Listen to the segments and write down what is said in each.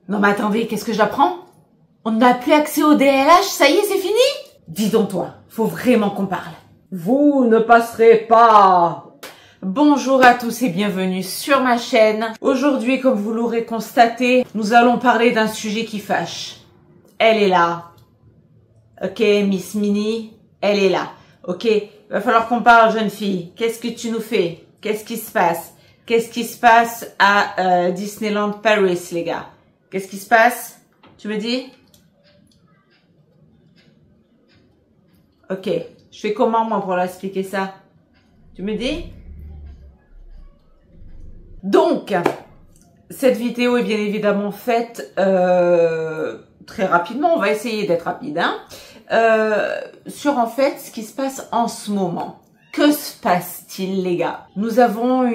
Non mais attendez, qu'est-ce que j'apprends? On n'a plus accès au DLH, ça y est, c'est fini? Dis donc toi, faut vraiment qu'on parle. Vous ne passerez pas. Bonjour à tous et bienvenue sur ma chaîne. Aujourd'hui, comme vous l'aurez constaté, nous allons parler d'un sujet qui fâche. Elle est là. Ok, Miss Minnie, elle est là. Ok, va falloir qu'on parle, jeune fille. Qu'est-ce que tu nous fais? Qu'est-ce qui se passe? Qu'est-ce qui se passe à Disneyland Paris, les gars? Qu'est-ce qui se passe? Tu me dis? Ok, je fais comment moi pour leur expliquer ça? Tu me dis? Donc, cette vidéo est bien évidemment faite très rapidement. On va essayer d'être rapide, hein, sur en fait ce qui se passe en ce moment. Que se passe-t-il, les gars? Nous avons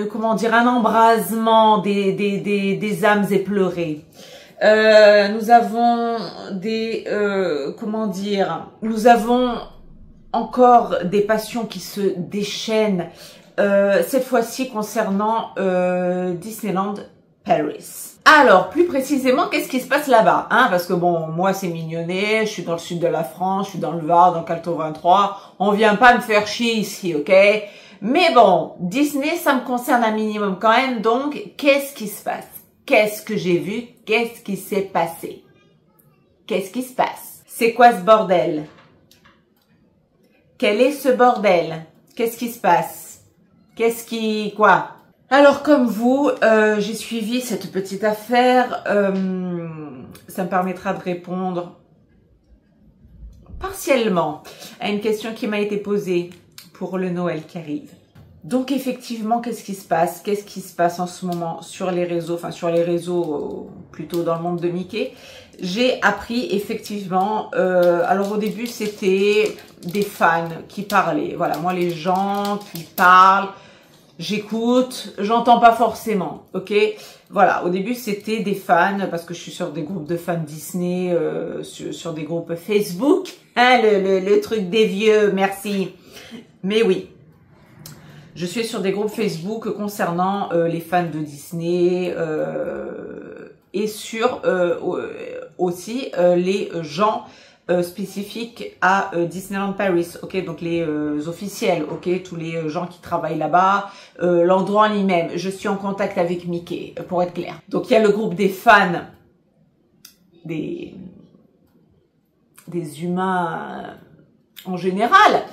comment dire, un embrasement des âmes éplorées. Nous avons comment dire, nous avons encore des passions qui se déchaînent, cette fois-ci concernant Disneyland Paris. Alors, plus précisément, qu'est-ce qui se passe là-bas, hein? Parce que bon, moi c'est mignonnet, je suis dans le sud de la France, je suis dans le Var, dans Calto 23, on vient pas me faire chier ici, ok? Mais bon, Disney, ça me concerne un minimum quand même, donc qu'est-ce qui se passe? Qu'est-ce que j'ai vu? Qu'est-ce qui s'est passé? Qu'est-ce qui se passe? C'est quoi ce bordel? Quel est ce bordel? Qu'est-ce qui se passe? Quoi? Alors, comme vous, j'ai suivi cette petite affaire. Ça me permettra de répondre partiellement à une question qui m'a été posée pour le Noël qui arrive. Donc, effectivement, qu'est-ce qui se passe? Qu'est-ce qui se passe en ce moment sur les réseaux, enfin sur les réseaux plutôt dans le monde de Mickey? J'ai appris effectivement, alors au début, c'était des fans qui parlaient. Voilà, moi, les gens qui parlent, j'écoute, j'entends pas forcément, ok? Voilà, au début c'était des fans, parce que je suis sur des groupes de fans Disney, sur des groupes Facebook, hein, le truc des vieux, merci. Mais oui, je suis sur des groupes Facebook concernant les fans de Disney, et sur aussi les gens spécifiques à Disneyland Paris, ok, donc les officiels, ok, tous les gens qui travaillent là-bas, l'endroit en lui-même. Je suis en contact avec Mickey, pour être clair. Donc il y a le groupe des fans, des humains en général,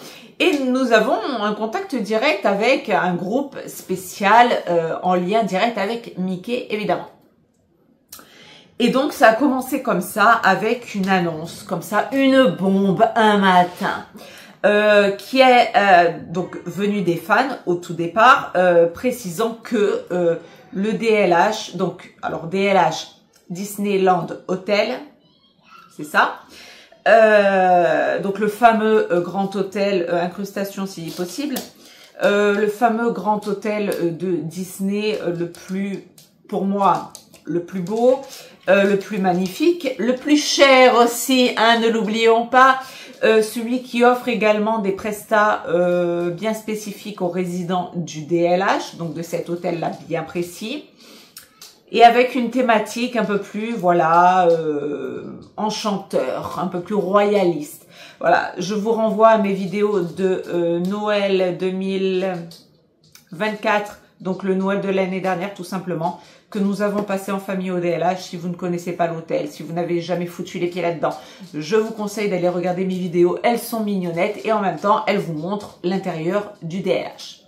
et nous avons un contact direct avec un groupe spécial en lien direct avec Mickey, évidemment. Et donc, ça a commencé comme ça, avec une annonce, comme ça, une bombe un matin, qui est donc venue des fans au tout départ, précisant que le DLH, donc, alors DLH, Disneyland Hotel, c'est ça, donc le fameux grand hôtel, incrustation si possible, le fameux grand hôtel de Disney, le plus, pour moi, le plus beau, le plus magnifique, le plus cher aussi, hein, ne l'oublions pas, celui qui offre également des prestats bien spécifiques aux résidents du DLH, donc de cet hôtel-là bien précis, et avec une thématique un peu plus, voilà, enchanteur, un peu plus royaliste. Voilà, je vous renvoie à mes vidéos de Noël 2024, donc le Noël de l'année dernière tout simplement, que nous avons passé en famille au DLH. Si vous ne connaissez pas l'hôtel, si vous n'avez jamais foutu les pieds là-dedans, je vous conseille d'aller regarder mes vidéos. Elles sont mignonnettes et en même temps, elles vous montrent l'intérieur du DLH.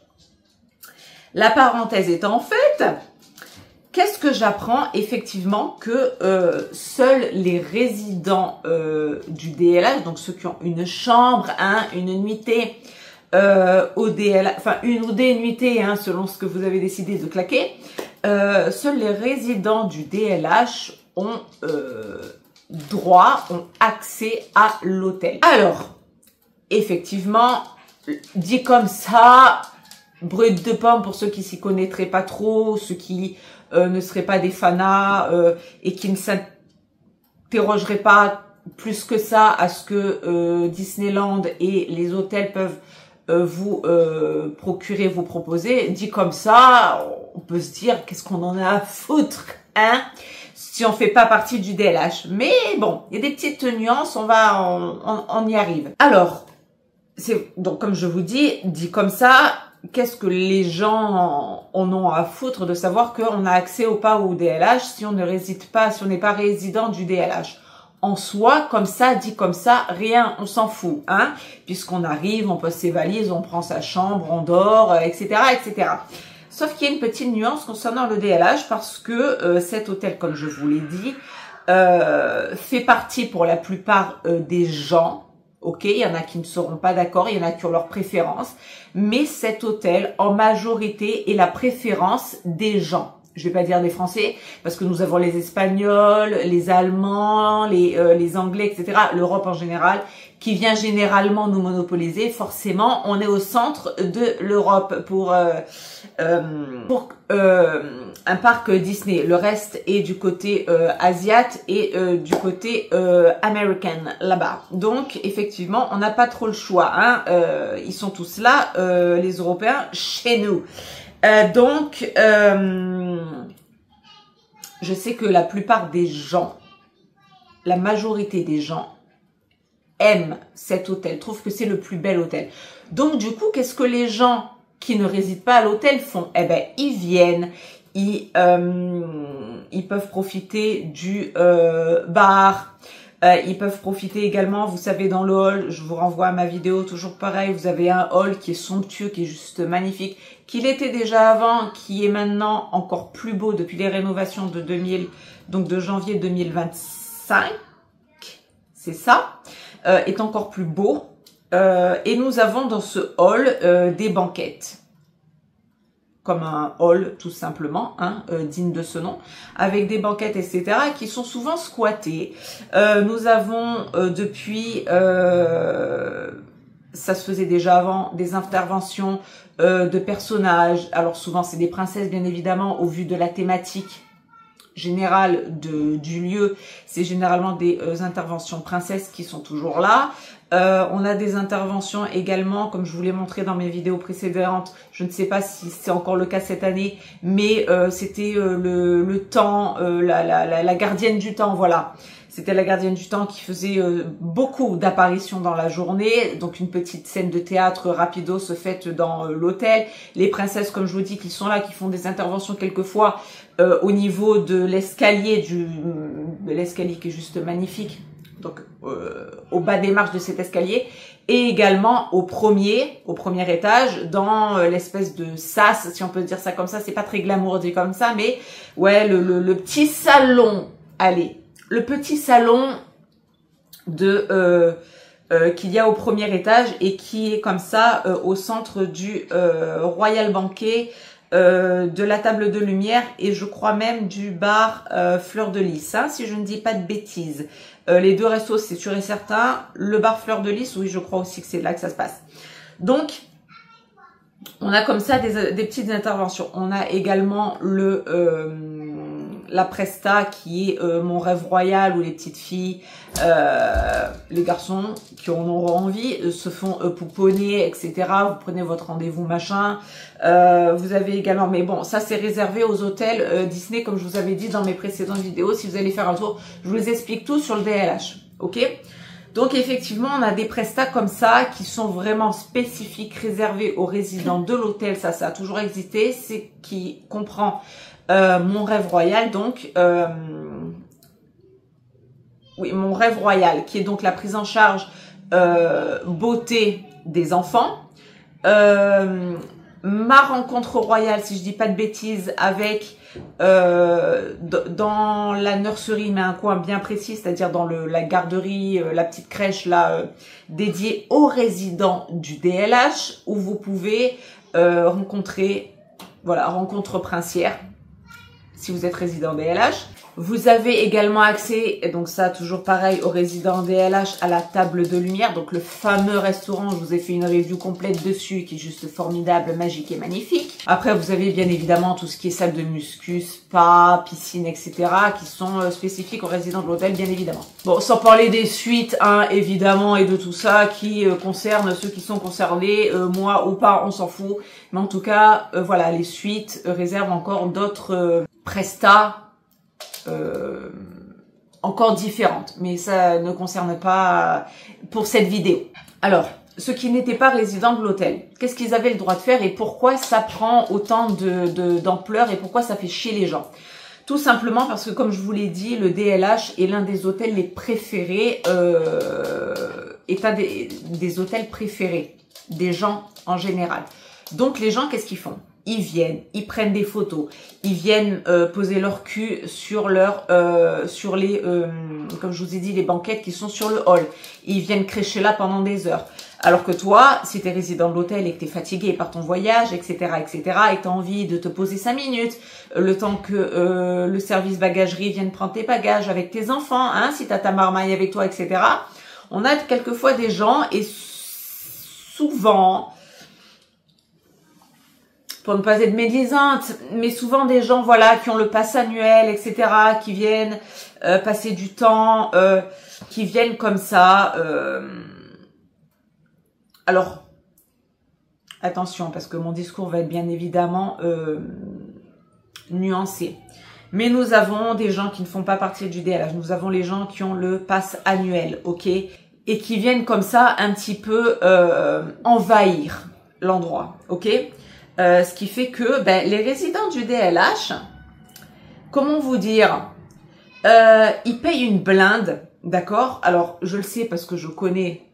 La parenthèse étant faite, qu'est-ce que j'apprends? Effectivement que seuls les résidents du DLH, donc ceux qui ont une chambre, hein, une nuitée au DLH, enfin une ou des nuitées, hein, selon ce que vous avez décidé de claquer, seuls les résidents du DLH ont droit, ont accès à l'hôtel. Alors, effectivement, dit comme ça, brut de pomme pour ceux qui s'y connaîtraient pas trop, ceux qui ne seraient pas des fanas et qui ne s'interrogeraient pas plus que ça à ce que Disneyland et les hôtels peuvent vous procurer, vous proposer. Dit comme ça, on peut se dire qu'est-ce qu'on en a à foutre, hein? si on fait pas partie du DLH. Mais bon, il y a des petites nuances, on y arrive. Alors, donc comme je vous dis, dit comme ça, qu'est-ce que les gens en ont à foutre de savoir qu'on a accès ou pas au DLH si on ne réside pas, si on n'est pas résident du DLH? En soi, comme ça, dit comme ça, rien, on s'en fout, hein, puisqu'on arrive, on pose ses valises, on prend sa chambre, on dort, etc., etc. Sauf qu'il y a une petite nuance concernant le DLH parce que cet hôtel, comme je vous l'ai dit, fait partie pour la plupart des gens. Ok, il y en a qui ne seront pas d'accord, il y en a qui ont leur préférence, mais cet hôtel, en majorité, est la préférence des gens. Je vais pas dire des Français, parce que nous avons les Espagnols, les Allemands, les Anglais, etc., l'Europe en général, qui vient généralement nous monopoliser. Forcément, on est au centre de l'Europe pour un parc Disney. Le reste est du côté asiate et du côté américain là-bas. Donc, effectivement, on n'a pas trop le choix. Hein. Ils sont tous là, les Européens, chez nous. Donc, je sais que la plupart des gens, la majorité des gens aiment cet hôtel, trouvent que c'est le plus bel hôtel. Donc, du coup, qu'est-ce que les gens qui ne résident pas à l'hôtel font? Eh ben, ils viennent, ils peuvent profiter du bar. Ils peuvent profiter également, vous savez, dans le hall, je vous renvoie à ma vidéo, toujours pareil, vous avez un hall qui est somptueux, qui est juste magnifique, qu'il était déjà avant, qui est maintenant encore plus beau depuis les rénovations de de janvier 2025, c'est ça, est encore plus beau. Et nous avons dans ce hall des banquettes. Comme un hall tout simplement, hein, digne de ce nom, avec des banquettes, etc., qui sont souvent squattées. Nous avons depuis, ça se faisait déjà avant, des interventions de personnages. Alors souvent c'est des princesses bien évidemment, au vu de la thématique générale du lieu, c'est généralement des interventions princesses qui sont toujours là. On a des interventions également, comme je vous l'ai montré dans mes vidéos précédentes, je ne sais pas si c'est encore le cas cette année, mais c'était le temps, la gardienne du temps, voilà. C'était la gardienne du temps qui faisait beaucoup d'apparitions dans la journée, donc une petite scène de théâtre rapido se fait dans l'hôtel. Les princesses, comme je vous dis, qui sont là, qui font des interventions quelquefois au niveau de l'escalier, de l'escalier qui est juste magnifique. Donc au bas des marches de cet escalier, et également au premier étage, dans l'espèce de sas, si on peut dire ça comme ça, c'est pas très glamour dit comme ça, mais ouais, le petit salon, allez, le petit salon de qu'il y a au premier étage et qui est comme ça au centre du Royal Banquet, de la table de lumière et je crois même du bar Fleur de Lys, hein, si je ne dis pas de bêtises. Les deux restos, c'est sûr et certain. Le bar Fleur de Lys, oui, je crois aussi que c'est là que ça se passe. Donc, on a comme ça des petites interventions. On a également la Presta qui est mon rêve royal où les petites filles, les garçons qui en auront envie se font pouponner, etc. Vous prenez votre rendez-vous machin. Vous avez également, mais bon, ça c'est réservé aux hôtels Disney, comme je vous avais dit dans mes précédentes vidéos. Si vous allez faire un tour, je vous explique tout sur le DLH, ok? Donc effectivement, on a des prestats comme ça qui sont vraiment spécifiques, réservés aux résidents de l'hôtel. Ça a toujours existé. C'est qui comprend mon rêve royal, donc oui, mon rêve royal, qui est donc la prise en charge beauté des enfants. Ma rencontre royale, si je dis pas de bêtises, avec dans la nurserie, mais un coin bien précis, c'est-à-dire dans la garderie, la petite crèche là, dédiée aux résidents du DLH, où vous pouvez rencontrer, voilà, rencontre princière, si vous êtes résident DLH. Vous avez également accès, et donc ça toujours pareil, aux résidents DLH à la table de lumière, donc le fameux restaurant, je vous ai fait une review complète dessus, qui est juste formidable, magique et magnifique. Après vous avez bien évidemment tout ce qui est salle de muscu, spa, piscine, etc. qui sont spécifiques aux résidents de l'hôtel, bien évidemment. Bon, sans parler des suites, hein, évidemment, et de tout ça qui concerne ceux qui sont concernés, moi ou pas, on s'en fout. Mais en tout cas, voilà, les suites réservent encore d'autres prestats encore différentes, mais ça ne concerne pas pour cette vidéo. Alors, ceux qui n'étaient pas résidents de l'hôtel, qu'est-ce qu'ils avaient le droit de faire et pourquoi ça prend autant d'ampleur et pourquoi ça fait chier les gens? Tout simplement parce que, comme je vous l'ai dit, le DLH est l'un des hôtels les préférés, est un des hôtels préférés des gens en général. Donc les gens, qu'est-ce qu'ils font? Ils viennent, ils prennent des photos, ils viennent poser leur cul sur sur les, comme je vous ai dit, les banquettes qui sont sur le hall. Ils viennent crécher là pendant des heures. Alors que toi, si tu es résident de l'hôtel et que tu es fatigué par ton voyage, etc., etc., et que tu as envie de te poser 5 minutes, le temps que le service bagagerie vienne prendre tes bagages avec tes enfants, hein, si tu as ta marmaille avec toi, etc., on a quelquefois des gens, et souvent, pour ne pas être médisante, mais souvent des gens, voilà, qui ont le pass annuel, etc., qui viennent passer du temps, qui viennent comme ça. Alors, attention, parce que mon discours va être bien évidemment nuancé. Mais nous avons des gens qui ne font pas partie du DLH. Nous avons les gens qui ont le pass annuel, ok, et qui viennent comme ça un petit peu envahir l'endroit, ok. Ce qui fait que les résidents du DLH, comment vous dire, ils payent une blinde, d'accord? Alors, je le sais parce que je connais,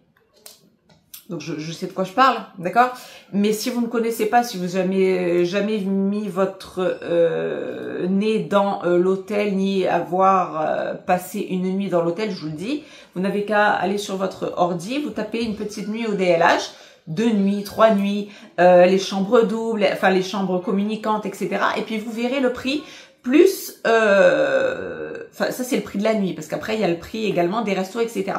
donc je sais de quoi je parle, d'accord? Mais si vous ne connaissez pas, si vous n'avez jamais mis votre nez dans l'hôtel, ni avoir passé une nuit dans l'hôtel, je vous le dis, vous n'avez qu'à aller sur votre ordi, vous tapez une petite nuit au DLH, 2 nuits, 3 nuits, les chambres doubles, enfin les chambres communicantes, etc. Et puis vous verrez le prix plus, enfin ça c'est le prix de la nuit, parce qu'après il y a le prix également des restos, etc.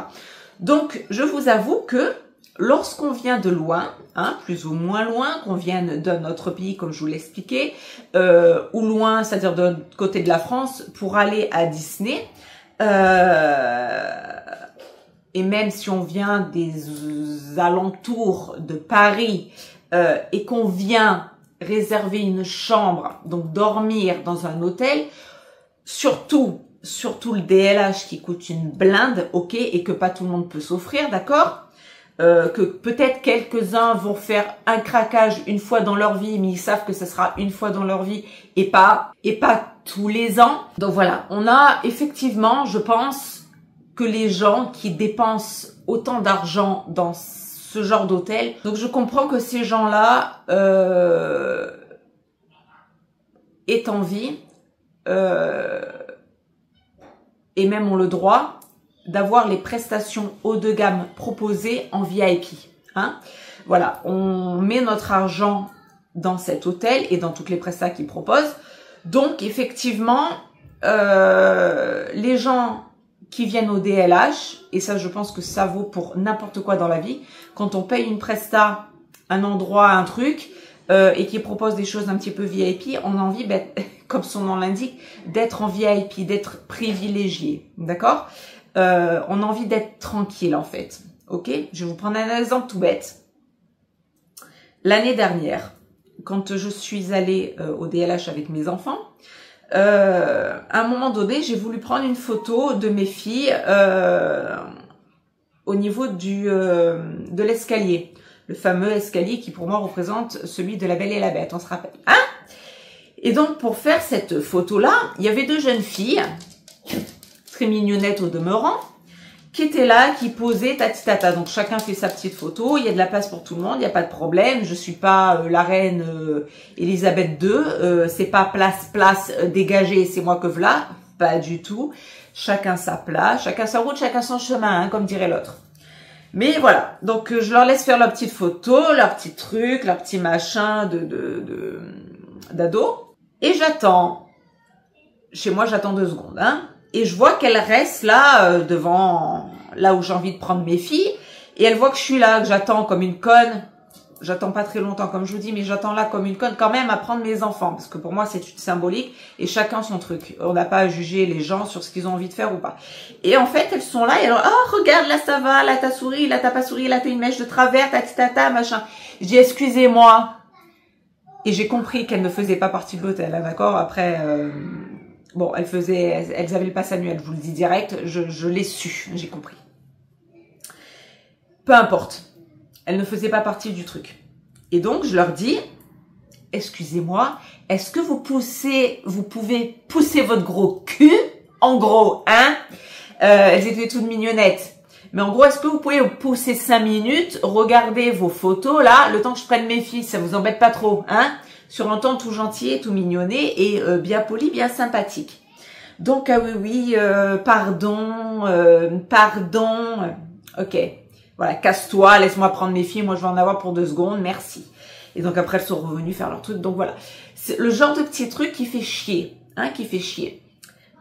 Donc je vous avoue que lorsqu'on vient de loin, hein, plus ou moins loin, qu'on vienne d'un autre pays, comme je vous l'expliquais, ou loin, c'est-à-dire de l'autre côté de la France, pour aller à Disney, et même si on vient des alentours de Paris et qu'on vient réserver une chambre, donc dormir dans un hôtel, surtout le DLH qui coûte une blinde, ok, et que pas tout le monde peut s'offrir, d'accord, que peut-être quelques-uns vont faire un craquage une fois dans leur vie, mais ils savent que ce sera une fois dans leur vie et pas tous les ans. Donc voilà, on a effectivement, je pense, que les gens qui dépensent autant d'argent dans ce genre d'hôtel. Donc je comprends que ces gens-là aient envie et même ont le droit d'avoir les prestations haut de gamme proposées en VIP. Hein? Voilà, on met notre argent dans cet hôtel et dans toutes les prestations qu'ils proposent. Donc effectivement, les gens qui viennent au DLH, et ça je pense que ça vaut pour n'importe quoi dans la vie, quand on paye une presta, un endroit, un truc, et qui propose des choses un petit peu VIP, on a envie, comme son nom l'indique, d'être en VIP, d'être privilégié, d'accord? On a envie d'être tranquille en fait, ok? Je vais vous prendre un exemple tout bête. L'année dernière, quand je suis allée au DLH avec mes enfants, à un moment donné, j'ai voulu prendre une photo de mes filles au niveau de l'escalier. Le fameux escalier qui pour moi représente celui de la Belle et la Bête, on se rappelle. Hein? Et donc pour faire cette photo-là, il y avait 2 jeunes filles, très mignonnettes au demeurant, qui étaient là, qui posaient tati-tata. Donc chacun fait sa petite photo, il y a de la place pour tout le monde, il n'y a pas de problème. Je suis pas la reine Elisabeth II, c'est pas place dégagée, c'est moi que voilà, pas du tout. Chacun sa place, chacun sa route, chacun son chemin, hein, comme dirait l'autre. Mais voilà, donc je leur laisse faire leur petite photo, leur petit truc, leur petit machin d'ado. Et j'attends, chez moi j'attends 2 secondes, hein. Et je vois qu'elle reste là, devant, là où j'ai envie de prendre mes filles. Et elle voit que je suis là, que j'attends comme une conne. J'attends pas très longtemps, comme je vous dis, mais j'attends là comme une conne quand même à prendre mes enfants. Parce que pour moi, c'est symbolique. Et chacun son truc. On n'a pas à juger les gens sur ce qu'ils ont envie de faire ou pas. Et en fait, elles sont là. Et alors, oh, regarde, là ça va, là t'as souri, là t'as pas souri, là t'as une mèche de travers, tata, machin. Je dis, excusez-moi. Et j'ai compris qu'elle ne faisait pas partie de l'hôtel, hein, d'accord? Après... Bon, elles avaient le pass annuel, je vous le dis direct, je l'ai su, j'ai compris. Peu importe, elles ne faisaient pas partie du truc. Et donc, je leur dis, excusez-moi, est-ce que vous pouvez pousser votre gros cul, en gros, hein? Elles étaient toutes mignonnettes. Mais en gros, est-ce que vous pouvez pousser 5 minutes, regarder vos photos, là, le temps que je prenne mes filles, ça vous embête pas trop, hein? Sur un ton tout gentil, tout mignonné et bien poli, bien sympathique. Donc, ah oui, pardon, ok. Voilà, casse-toi, laisse-moi prendre mes filles, moi je vais en avoir pour 2 secondes, merci. Et donc après, elles sont revenues faire leur truc. Donc voilà, c'est le genre de petit truc qui fait chier, hein, qui fait chier.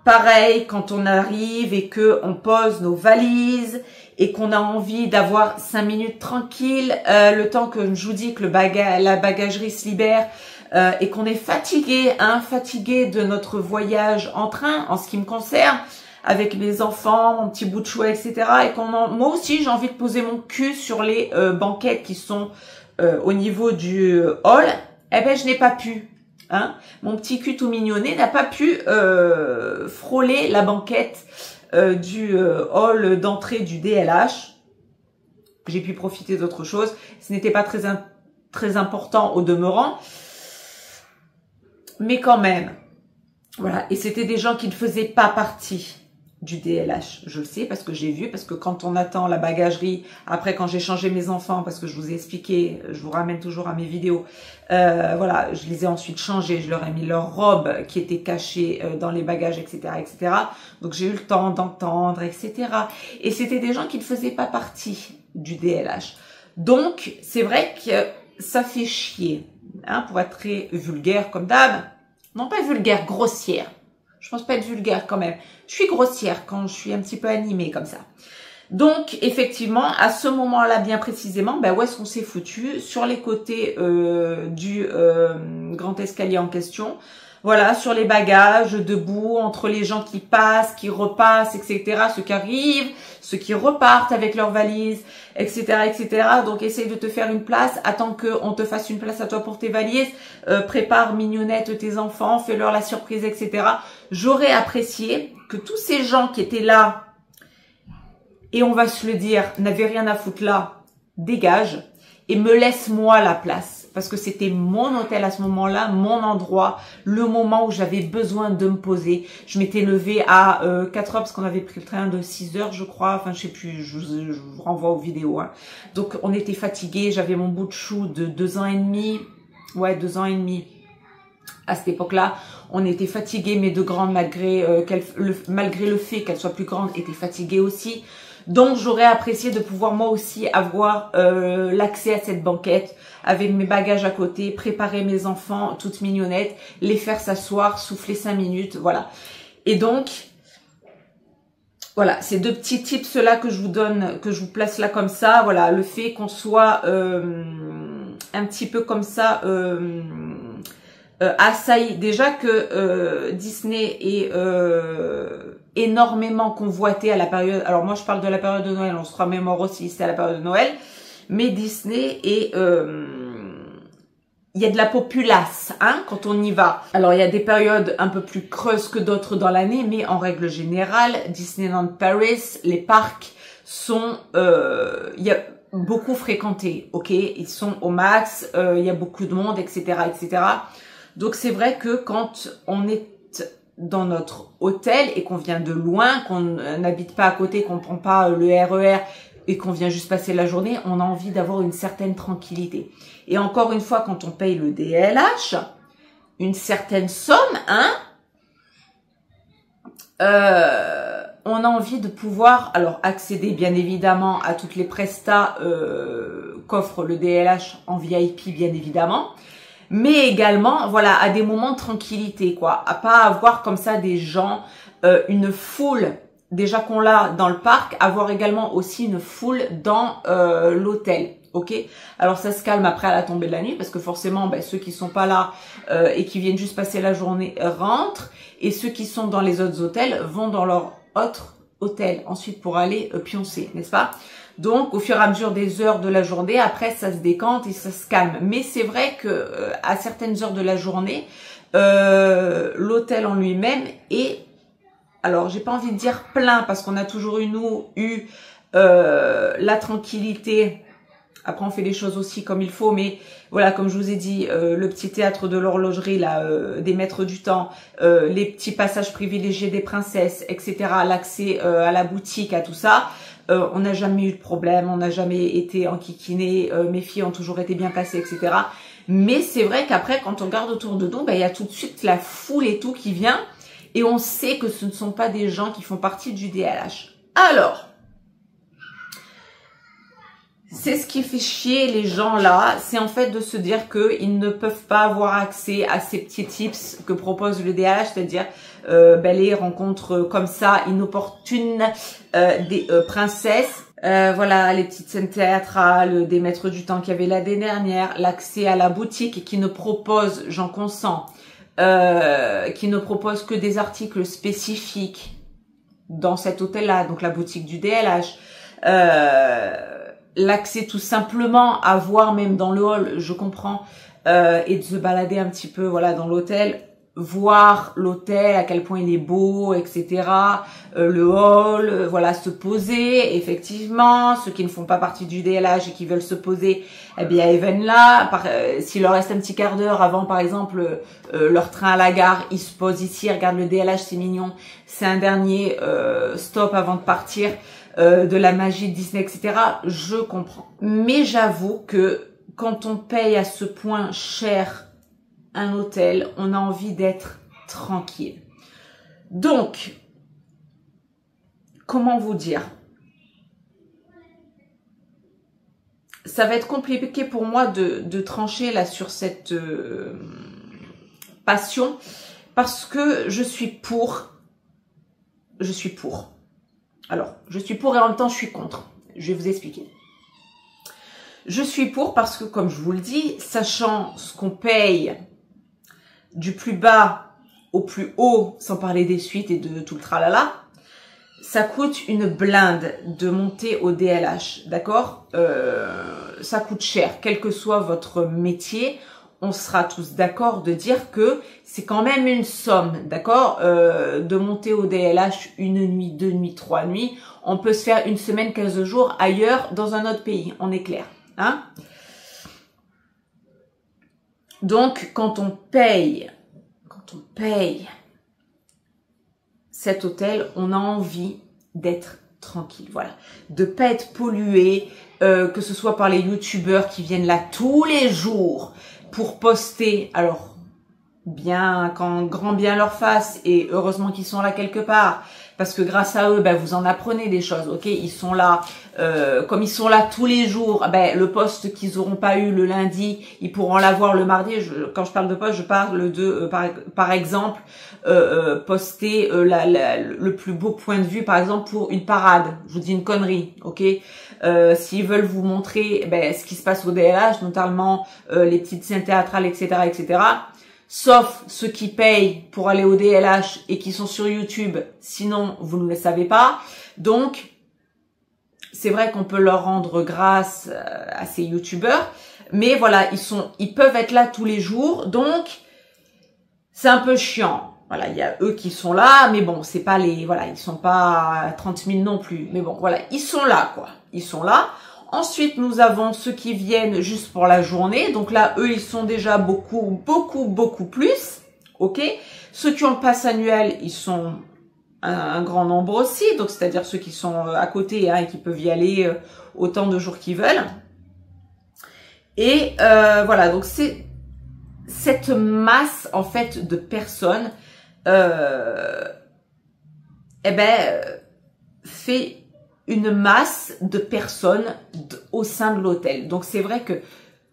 Pareil, quand on arrive et que on pose nos valises et qu'on a envie d'avoir 5 minutes tranquille, le temps que je vous dis que la bagagerie se libère et qu'on est fatigué, hein, fatigué de notre voyage en train, en ce qui me concerne, avec mes enfants, mon petit bout de chouette, etc. Et moi aussi, j'ai envie de poser mon cul sur les banquettes qui sont au niveau du hall. Eh ben, je n'ai pas pu. Hein. Mon petit cul tout mignonné n'a pas pu frôler la banquette du hall d'entrée du DLH. J'ai pu profiter d'autre chose. Ce n'était pas très important au demeurant. Mais quand même. Voilà. Et c'était des gens qui ne faisaient pas partie du DLH, je le sais parce que j'ai vu, parce que quand on attend la bagagerie, après quand j'ai changé mes enfants, parce que je vous ai expliqué, je vous ramène toujours à mes vidéos, voilà, je les ai ensuite changés, je leur ai mis leur robe qui était cachée dans les bagages, etc., etc. Donc j'ai eu le temps d'entendre, etc. Et c'était des gens qui ne faisaient pas partie du DLH. Donc c'est vrai que ça fait chier, hein, pour être très vulgaire comme d'hab, non pas vulgaire, grossière. Je pense pas être vulgaire quand même. Je suis grossière quand je suis un petit peu animée comme ça. Donc, effectivement, à ce moment-là, bien précisément, ben, où est-ce qu'on s'est foutu? Sur les côtés du grand escalier en question. Voilà, sur les bagages, debout, entre les gens qui passent, qui repassent, etc. Ceux qui arrivent, ceux qui repartent avec leurs valises, etc., etc. Donc, essaye de te faire une place. Attends qu'on te fasse une place à toi pour tes valises. Prépare mignonnette tes enfants, fais-leur la surprise, etc. J'aurais apprécié que tous ces gens qui étaient là, et on va se le dire, n'avaient rien à foutre là, dégagent et me laisse moi la place. Parce que c'était mon hôtel à ce moment-là, mon endroit, le moment où j'avais besoin de me poser. Je m'étais levée à 4 heures parce qu'on avait pris le train de 6 heures, je crois. Enfin, je sais plus, je vous renvoie aux vidéos. Hein. Donc, on était fatigués. J'avais mon bout de chou de 2 ans et demi. Ouais, 2 ans et demi. À cette époque-là, on était fatigués. Mes 2 grandes, malgré le fait qu'elles soient plus grandes, étaient fatiguées aussi. Donc, j'aurais apprécié de pouvoir moi aussi avoir l'accès à cette banquette avec mes bagages à côté, préparer mes enfants toutes mignonnettes, les faire s'asseoir, souffler 5 minutes, voilà. Et donc, voilà, ces 2 petits tips-là que je vous donne, que je vous place là comme ça, voilà, le fait qu'on soit un petit peu comme ça assailli. Déjà que Disney est énormément convoité à la période, alors moi je parle de la période de Noël, on se remémore aussi, c'est à la période de Noël, mais Disney est, il y a de la populace, hein, quand on y va. Alors il y a des périodes un peu plus creuses que d'autres dans l'année, mais en règle générale, Disneyland Paris, les parcs sont, il y a beaucoup fréquentés, ok, ils sont au max, il y a beaucoup de monde, etc., etc. Donc c'est vrai que quand on est dans notre hôtel et qu'on vient de loin, qu'on n'habite pas à côté, qu'on ne prend pas le RER et qu'on vient juste passer la journée, on a envie d'avoir une certaine tranquillité. Et encore une fois, quand on paye le DLH, une certaine somme, hein, on a envie de pouvoir, alors accéder bien évidemment à toutes les prestats qu'offre le DLH en VIP bien évidemment, mais également, voilà, à des moments de tranquillité, quoi. À pas avoir comme ça des gens, une foule, déjà qu'on l'a dans le parc, avoir également aussi une foule dans l'hôtel, ok. Alors ça se calme après à la tombée de la nuit, parce que forcément, ben, ceux qui sont pas là et qui viennent juste passer la journée rentrent, et ceux qui sont dans les autres hôtels vont dans leur autre hôtel ensuite pour aller pioncer, n'est-ce pas? Donc, au fur et à mesure des heures de la journée, après, ça se décante et ça se calme. Mais c'est vrai que à certaines heures de la journée, L'hôtel en lui-même est, alors j'ai pas envie de dire plein parce qu'on a toujours eu la tranquillité. Après, on fait les choses aussi comme il faut, mais voilà, comme je vous ai dit, le petit théâtre de l'horlogerie, là, des maîtres du temps, les petits passages privilégiés des princesses, etc., l'accès à la boutique, à tout ça, on n'a jamais eu de problème, on n'a jamais été enquiquinés, mes filles ont toujours été bien placées, etc. Mais c'est vrai qu'après, quand on regarde autour de nous, ben, il y a tout de suite la foule et tout qui vient, et on sait que ce ne sont pas des gens qui font partie du DLH. Alors, c'est ce qui fait chier les gens là, c'est en fait de se dire qu'ils ne peuvent pas avoir accès à ces petits tips que propose le DLH, c'est-à-dire les rencontres comme ça, inopportunes des princesses. Voilà, les petites scènes théâtrales, des maîtres du temps qu'il y avait l'année dernière, l'accès à la boutique qui ne propose, j'en consens, qui ne propose que des articles spécifiques dans cet hôtel-là, donc la boutique du DLH. L'accès tout simplement à voir même dans le hall, je comprends, et de se balader un petit peu voilà dans l'hôtel, voir l'hôtel, à quel point il est beau, etc. Le hall, voilà, se poser, effectivement, ceux qui ne font pas partie du DLH et qui veulent se poser, eh bien, ils viennent là. S'il leur reste un petit quart d'heure avant, par exemple, leur train à la gare, ils se posent ici, regardent le DLH, c'est mignon, c'est un dernier stop avant de partir. De la magie de Disney, etc. Je comprends. Mais j'avoue que quand on paye à ce point cher un hôtel, on a envie d'être tranquille. Donc, comment vous dire? Ça va être compliqué pour moi de trancher là sur cette passion parce que je suis pour. Alors, je suis pour et en même temps, je suis contre. Je vais vous expliquer. Je suis pour parce que, comme je vous le dis, sachant ce qu'on paye du plus bas au plus haut, sans parler des suites et de tout le tralala, ça coûte une blinde de monter au DLH, d'accord? Ça coûte cher, quel que soit votre métier. On sera tous d'accord de dire que c'est quand même une somme, d'accord, de monter au DLH une nuit, 2 nuits, 3 nuits. On peut se faire une semaine, 15 jours ailleurs dans un autre pays, on est clair. Hein? Donc, quand on paye cet hôtel, on a envie d'être tranquille, voilà, de pas être pollué, que ce soit par les youtubeurs qui viennent là tous les jours pour poster, alors bien, quand grand bien leur face, et heureusement qu'ils sont là quelque part, parce que grâce à eux, ben, vous en apprenez des choses, ok? Ils sont là, comme ils sont là tous les jours, ben, le poste qu'ils auront pas eu le lundi, ils pourront l'avoir le mardi. Quand je parle de poste, je parle de, par exemple, poster le plus beau point de vue, par exemple, pour une parade. Je vous dis une connerie, ok? S'ils veulent vous montrer ben, ce qui se passe au DLH, notamment les petites scènes théâtrales, etc., etc., sauf ceux qui payent pour aller au DLH et qui sont sur YouTube, sinon vous ne le savez pas. Donc, c'est vrai qu'on peut leur rendre grâce à ces YouTubeurs, mais voilà, ils peuvent être là tous les jours, donc c'est un peu chiant. Voilà, il y a eux qui sont là, mais bon, c'est pas voilà, ils sont pas 30 000 non plus, mais bon, voilà, ils sont là, quoi. Ils sont là. Ensuite, nous avons ceux qui viennent juste pour la journée. Donc là, eux, ils sont déjà beaucoup plus. Ok. Ceux qui ont le pass annuel, ils sont un grand nombre aussi. Donc, c'est-à-dire ceux qui sont à côté hein, et qui peuvent y aller autant de jours qu'ils veulent. Et voilà, donc c'est cette masse, en fait, de personnes fait une masse de personnes au sein de l'hôtel. Donc c'est vrai que,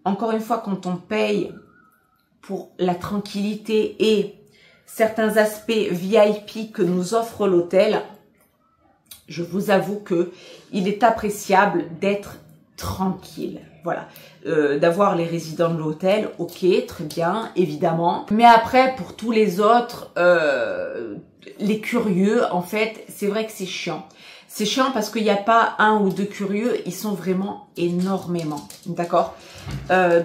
encore une fois, quand on paye pour la tranquillité et certains aspects VIP que nous offre l'hôtel, je vous avoue que il est appréciable d'être tranquille. Voilà, d'avoir les résidents de l'hôtel, ok, très bien, évidemment. Mais après, pour tous les autres, les curieux, en fait, c'est vrai que c'est chiant. C'est chiant parce qu'il n'y a pas un ou deux curieux, ils sont vraiment énormément, d'accord?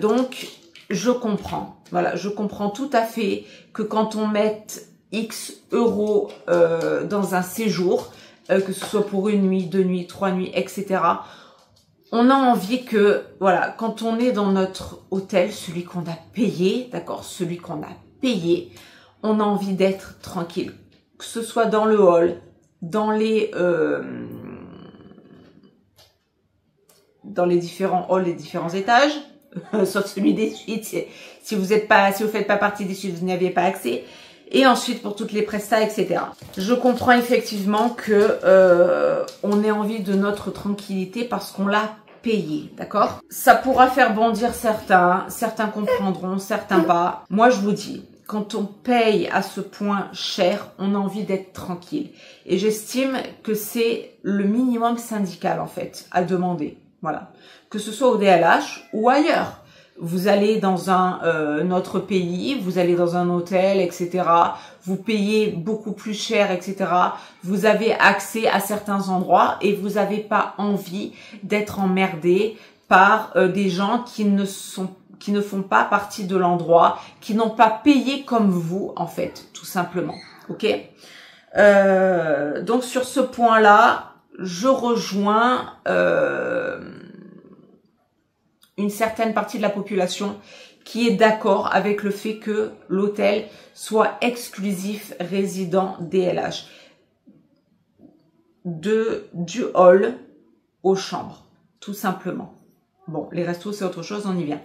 Donc, je comprends. Voilà, je comprends tout à fait que quand on mette X euros dans un séjour, que ce soit pour une nuit, 2 nuits, 3 nuits, etc., on a envie que, voilà, quand on est dans notre hôtel, celui qu'on a payé, d'accord, celui qu'on a payé, on a envie d'être tranquille. Que ce soit dans le hall, dans les différents halls, les différents étages, sauf celui des suites, si vous faites pas partie des suites, vous n'y aviez pas accès. Et ensuite pour toutes les prestats, etc. Je comprends effectivement que on ait envie de notre tranquillité parce qu'on l'a payé, d'accord? Ça pourra faire bondir certains comprendront, certains pas. Moi je vous dis, quand on paye à ce point cher, on a envie d'être tranquille. Et j'estime que c'est le minimum syndical en fait à demander. Voilà, que ce soit au DLH ou ailleurs. Vous allez dans un autre pays, vous allez dans un hôtel, etc. Vous payez beaucoup plus cher, etc. Vous avez accès à certains endroits et vous n'avez pas envie d'être emmerdé par des gens qui ne font pas partie de l'endroit, qui n'ont pas payé comme vous, en fait, tout simplement. Ok. Donc sur ce point-là, je rejoins une certaine partie de la population qui est d'accord avec le fait que l'hôtel soit exclusif résident DLH. Du hall aux chambres, tout simplement. Bon, les restos, c'est autre chose, on y vient.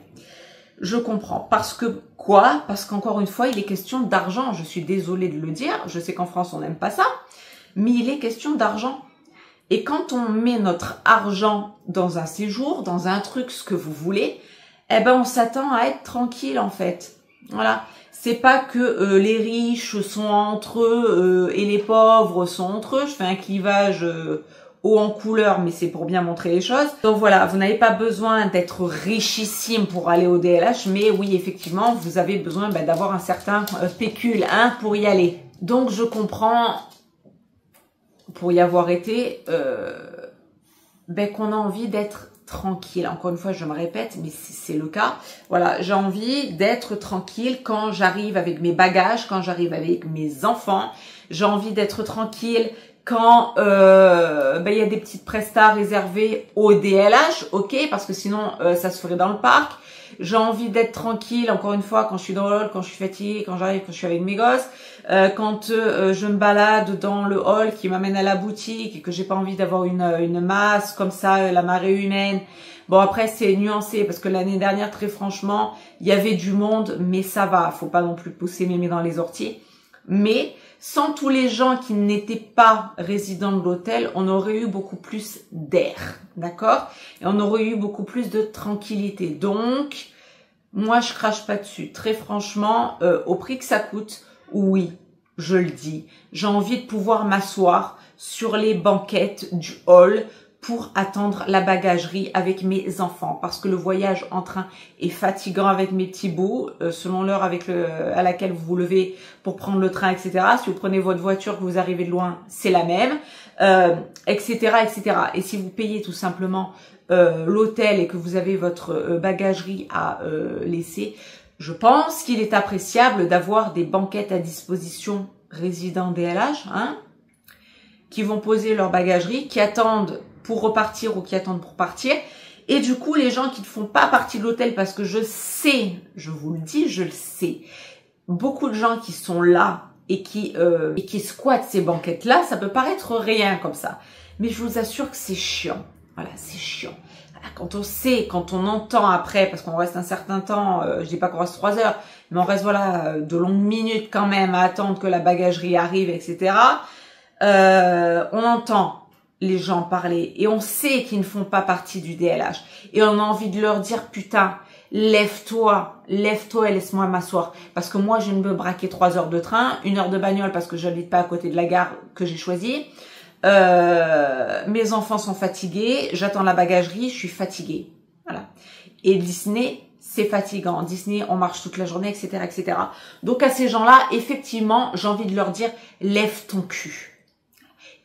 Je comprends. Parce que quoi? Parce qu'encore une fois, il est question d'argent. Je suis désolée de le dire. Je sais qu'en France, on n'aime pas ça. Mais il est question d'argent. Et quand on met notre argent dans un séjour, dans un truc, ce que vous voulez, eh ben on s'attend à être tranquille en fait. Voilà. C'est pas que les riches sont entre eux et les pauvres sont entre eux. Je fais un clivage haut en couleur, mais c'est pour bien montrer les choses. Donc voilà, vous n'avez pas besoin d'être richissime pour aller au DLH, mais oui, effectivement, vous avez besoin d'avoir un certain pécule pour y aller. Donc je comprends, pour y avoir été, qu'on a envie d'être tranquille. Encore une fois, je me répète, mais c'est le cas. Voilà, j'ai envie d'être tranquille quand j'arrive avec mes bagages, quand j'arrive avec mes enfants. J'ai envie d'être tranquille quand il y a des petites prestats réservées au DLH, ok, parce que sinon ça se ferait dans le parc. J'ai envie d'être tranquille, encore une fois, quand je suis dans le hall, quand je suis fatiguée, quand j'arrive, quand je suis avec mes gosses, quand je me balade dans le hall qui m'amène à la boutique et que j'ai pas envie d'avoir une masse comme ça, la marée humaine. Bon, après, c'est nuancé parce que l'année dernière, très franchement, il y avait du monde, mais ça va. Faut pas non plus pousser mémé dans les orties. Mais sans tous les gens qui n'étaient pas résidents de l'hôtel, on aurait eu beaucoup plus d'air, d'accord? Et on aurait eu beaucoup plus de tranquillité. Donc, moi, je crache pas dessus. Très franchement, au prix que ça coûte, oui, je le dis. J'ai envie de pouvoir m'asseoir sur les banquettes du hall pour attendre la bagagerie avec mes enfants. Parce que le voyage en train est fatigant avec mes petits bouts, selon l'heure à laquelle vous vous levez pour prendre le train, etc. Si vous prenez votre voiture, que vous arrivez de loin, c'est la même, etc., etc. Et si vous payez tout simplement l'hôtel et que vous avez votre bagagerie à laisser, je pense qu'il est appréciable d'avoir des banquettes à disposition résidents DLH, qui vont poser leur bagagerie, qui attendent pour repartir ou qui attendent pour partir. Et du coup, les gens qui ne font pas partie de l'hôtel, parce que je sais, je vous le dis, je le sais, beaucoup de gens qui sont là et qui squattent ces banquettes-là, ça peut paraître rien comme ça. Mais je vous assure que c'est chiant. Voilà, c'est chiant. Quand on sait, quand on entend après, parce qu'on reste un certain temps, je dis pas qu'on reste 3 heures, mais on reste voilà de longues minutes quand même à attendre que la bagagerie arrive, etc. On entend les gens parler et on sait qu'ils ne font pas partie du DLH et on a envie de leur dire putain, lève-toi et laisse-moi m'asseoir parce que moi je ne me braquer 3 heures de train, 1 heure de bagnole parce que j'habite pas à côté de la gare que j'ai choisie. Mes enfants sont fatigués, j'attends la bagagerie, je suis fatiguée. Voilà. Et Disney, c'est fatigant. Disney, on marche toute la journée, etc., etc. Donc à ces gens-là, effectivement, j'ai envie de leur dire, lève ton cul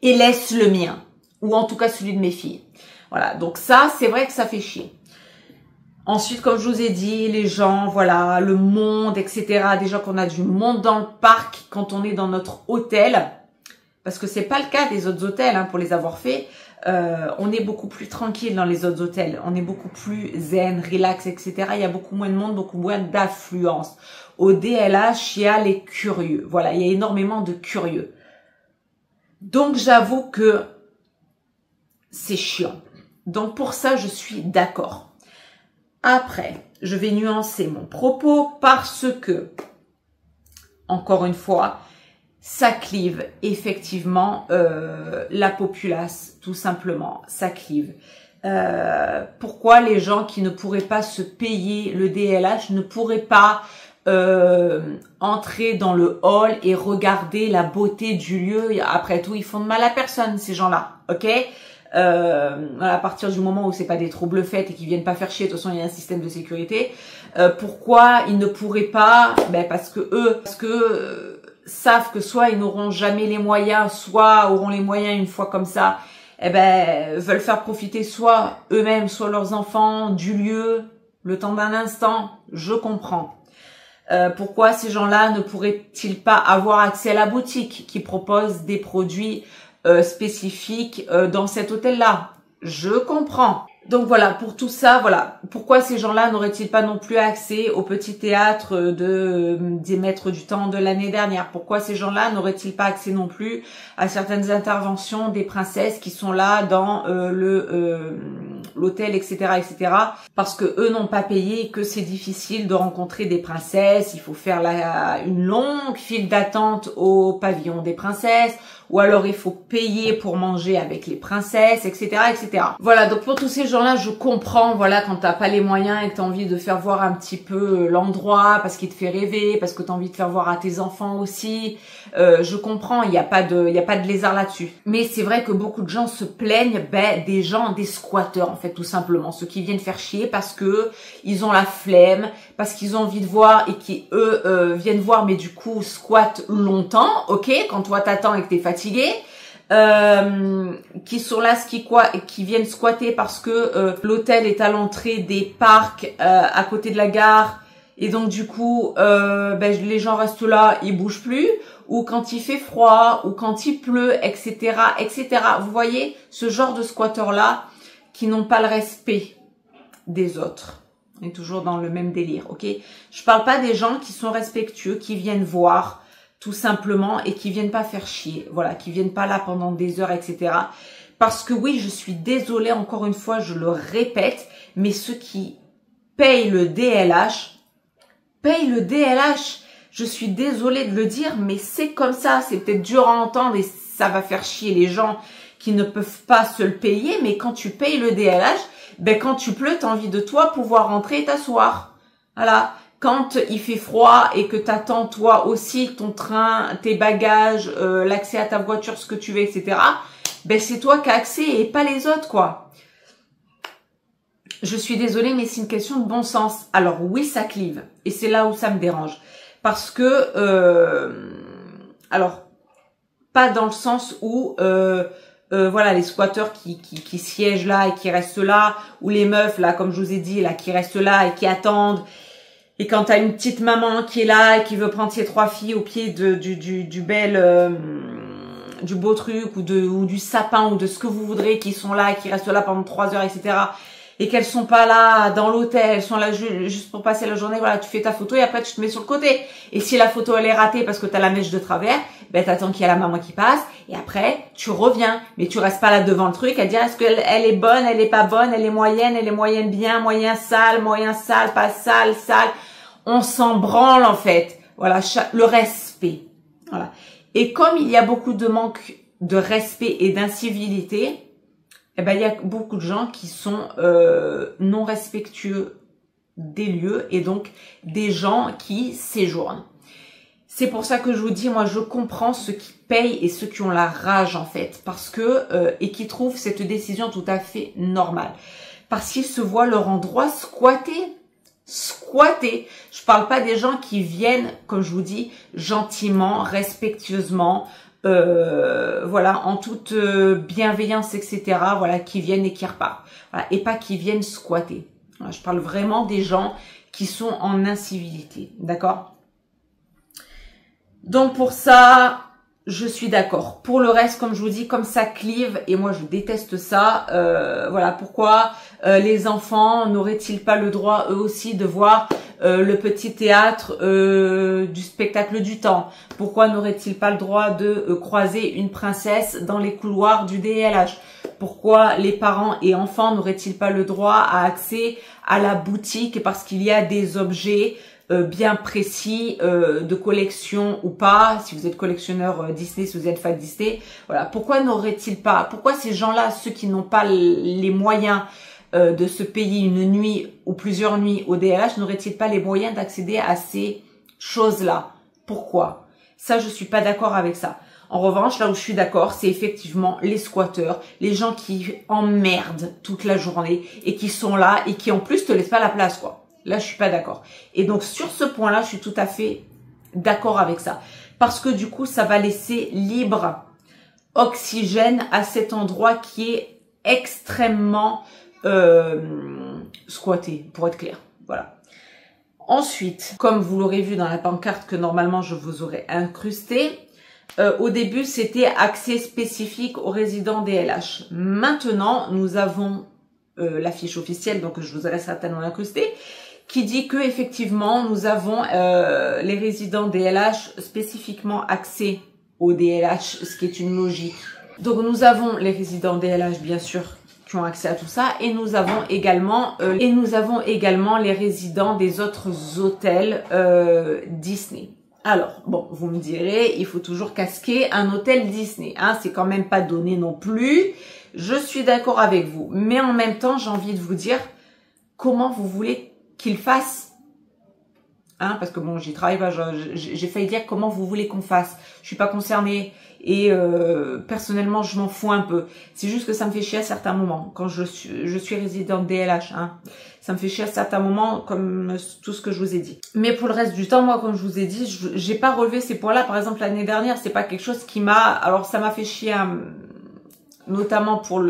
et laisse le mien, ou en tout cas celui de mes filles. Voilà. Donc ça, c'est vrai que ça fait chier. Ensuite, comme je vous ai dit, les gens, voilà, le monde, etc. Déjà qu'on a du monde dans le parc quand on est dans notre hôtel, parce que c'est pas le cas des autres hôtels, hein, pour les avoir fait. On est beaucoup plus tranquille dans les autres hôtels. On est beaucoup plus zen, relax, etc. Il y a beaucoup moins de monde, beaucoup moins d'affluence. Au DLH, il y a les curieux. Voilà, il y a énormément de curieux. Donc, j'avoue que c'est chiant. Donc, pour ça, je suis d'accord. Après, je vais nuancer mon propos parce que, encore une fois, ça clive effectivement la populace, tout simplement, ça clive. Pourquoi les gens qui ne pourraient pas se payer le DLH ne pourraient pas entrer dans le hall et regarder la beauté du lieu? Après tout, ils font de mal à personne, ces gens-là, ok? À partir du moment où c'est pas des troubles faits et qu'ils viennent pas faire chier, de toute façon il y a un système de sécurité. Pourquoi ils ne pourraient pas? Ben parce que eux savent que soit ils n'auront jamais les moyens, soit auront les moyens une fois comme ça, eh ben veulent faire profiter soit eux-mêmes, soit leurs enfants du lieu, le temps d'un instant. Je comprends. Pourquoi ces gens-là ne pourraient-ils pas avoir accès à la boutique qui propose des produits spécifiques dans cet hôtel-là? Je comprends. Donc voilà, pour tout ça, voilà. Pourquoi ces gens-là n'auraient-ils pas non plus accès au petit théâtre des Maîtres du Temps de l'année dernière? Pourquoi ces gens-là n'auraient-ils pas accès non plus à certaines interventions des princesses qui sont là dans l'hôtel, etc., etc. Parce que eux n'ont pas payé et que c'est difficile de rencontrer des princesses. Il faut faire une longue file d'attente au pavillon des princesses. Ou alors il faut payer pour manger avec les princesses, etc., etc. Voilà, donc pour tous ces gens-là, je comprends, voilà, quand t'as pas les moyens et que t'as envie de faire voir un petit peu l'endroit, parce qu'il te fait rêver, parce que t'as envie de faire voir à tes enfants aussi, je comprends, il y a pas de lézard là-dessus. Mais c'est vrai que beaucoup de gens se plaignent, des gens, des squatteurs, en fait, tout simplement, ceux qui viennent faire chier parce que ils ont la flemme, parce qu'ils ont envie de voir et qui, eux, viennent voir, mais du coup, squattent longtemps, ok, quand toi t'attends et que t'es fatigué, qui sont là, qui viennent squatter parce que l'hôtel est à l'entrée des parcs à côté de la gare et donc du coup les gens restent là, ils bougent plus, ou quand il fait froid, ou quand il pleut, etc., etc. Vous voyez ce genre de squatteurs là qui n'ont pas le respect des autres. On est toujours dans le même délire, ok? Je parle pas des gens qui sont respectueux, qui viennent voir tout simplement et qui viennent pas faire chier, voilà, qui viennent pas là pendant des heures, etc. Parce que oui, je suis désolée, encore une fois, je le répète, mais ceux qui payent le DLH, payent le DLH. Je suis désolée de le dire, mais c'est comme ça, c'est peut-être dur à entendre et ça va faire chier les gens qui ne peuvent pas se le payer, mais quand tu payes le DLH, quand tu pleut, t'as envie de toi pouvoir rentrer et t'asseoir. Voilà. Quand il fait froid et que t'attends toi aussi ton train, tes bagages, l'accès à ta voiture, ce que tu veux, etc. C'est toi qui as accès et pas les autres, quoi. Je suis désolée, mais c'est une question de bon sens. Alors oui, ça clive. Et c'est là où ça me dérange. Parce que, alors, pas dans le sens où... voilà, les squatteurs qui siègent là et qui restent là, ou les meufs là, comme je vous ai dit, là, qui restent là et qui attendent. Et quand t'as une petite maman qui est là et qui veut prendre ses 3 filles au pied du beau truc ou du sapin ou de ce que vous voudrez, qui sont là et qui restent là pendant 3 heures, etc. Et qu'elles sont pas là dans l'hôtel, elles sont là juste pour passer la journée, voilà, tu fais ta photo et après tu te mets sur le côté. Et si la photo elle est ratée parce que t'as la mèche de travers, t'attends qu'il y a la maman qui passe et après tu reviens. Mais tu restes pas là devant le truc à dire est-ce qu'elle est bonne, elle est pas bonne, elle est moyenne bien, moyen sale, pas sale, sale. On s'en branle en fait. Voilà, le respect. Voilà. Et comme il y a beaucoup de manque de respect et d'incivilité, il y a beaucoup de gens qui sont non respectueux des lieux et donc des gens qui séjournent. C'est pour ça que je vous dis, moi je comprends ceux qui payent et ceux qui ont la rage en fait, parce que et qui trouvent cette décision tout à fait normale, parce qu'ils se voient leur endroit squatté. Je parle pas des gens qui viennent, comme je vous dis, gentiment, respectueusement, voilà, en toute bienveillance, etc. Voilà, qui viennent et qui repartent. Voilà, et pas qui viennent squatter. Je parle vraiment des gens qui sont en incivilité, d'accord? Donc pour ça, je suis d'accord. Pour le reste, comme je vous dis, comme ça clive, et moi je déteste ça, voilà, pourquoi les enfants n'auraient-ils pas le droit eux aussi de voir le petit théâtre du spectacle du temps? Pourquoi n'auraient-ils pas le droit de croiser une princesse dans les couloirs du DLH? Pourquoi les parents et enfants n'auraient-ils pas le droit à accès à la boutique parce qu'il y a des objets bien précis de collection ou pas, si vous êtes collectionneur Disney, si vous êtes fan Disney, voilà. Pourquoi n'auraient-ils pas, pourquoi ces gens-là, ceux qui n'ont pas les moyens de se payer une nuit ou plusieurs nuits au DLH, n'auraient-ils pas les moyens d'accéder à ces choses-là? Pourquoi? Ça, je suis pas d'accord avec ça. En revanche, là où je suis d'accord, c'est effectivement les squatteurs, les gens qui emmerdent toute la journée et qui sont là et qui en plus te laissent pas la place, quoi. Là, je suis pas d'accord. Et donc, sur ce point-là, je suis tout à fait d'accord avec ça. Parce que du coup, ça va laisser libre oxygène à cet endroit qui est extrêmement squatté, pour être clair. Voilà. Ensuite, comme vous l'aurez vu dans la pancarte que normalement je vous aurais incrusté, au début, c'était accès spécifique aux résidents DLH. Maintenant, nous avons l'affiche officielle, donc je vous aurais certainement incrusté, qui dit que effectivement nous avons les résidents DLH spécifiquement accès au DLH, ce qui est une logique. Donc nous avons les résidents DLH bien sûr qui ont accès à tout ça et nous avons également les résidents des autres hôtels Disney. Alors bon, vous me direz, il faut toujours casquer un hôtel Disney, hein, c'est quand même pas donné non plus. Je suis d'accord avec vous, mais en même temps, j'ai envie de vous dire comment vous voulez qu'il fasse, hein, parce que bon, j'y travaille pas, j'ai failli dire comment vous voulez qu'on fasse. Je suis pas concernée et personnellement, je m'en fous un peu. C'est juste que ça me fait chier à certains moments quand je suis résidente DLH, hein. Ça me fait chier à certains moments, comme tout ce que je vous ai dit. Mais pour le reste du temps, moi, comme je vous ai dit, j'ai pas relevé ces points-là. Par exemple, l'année dernière, c'est pas quelque chose qui m'a, alors ça m'a fait chier, notamment pour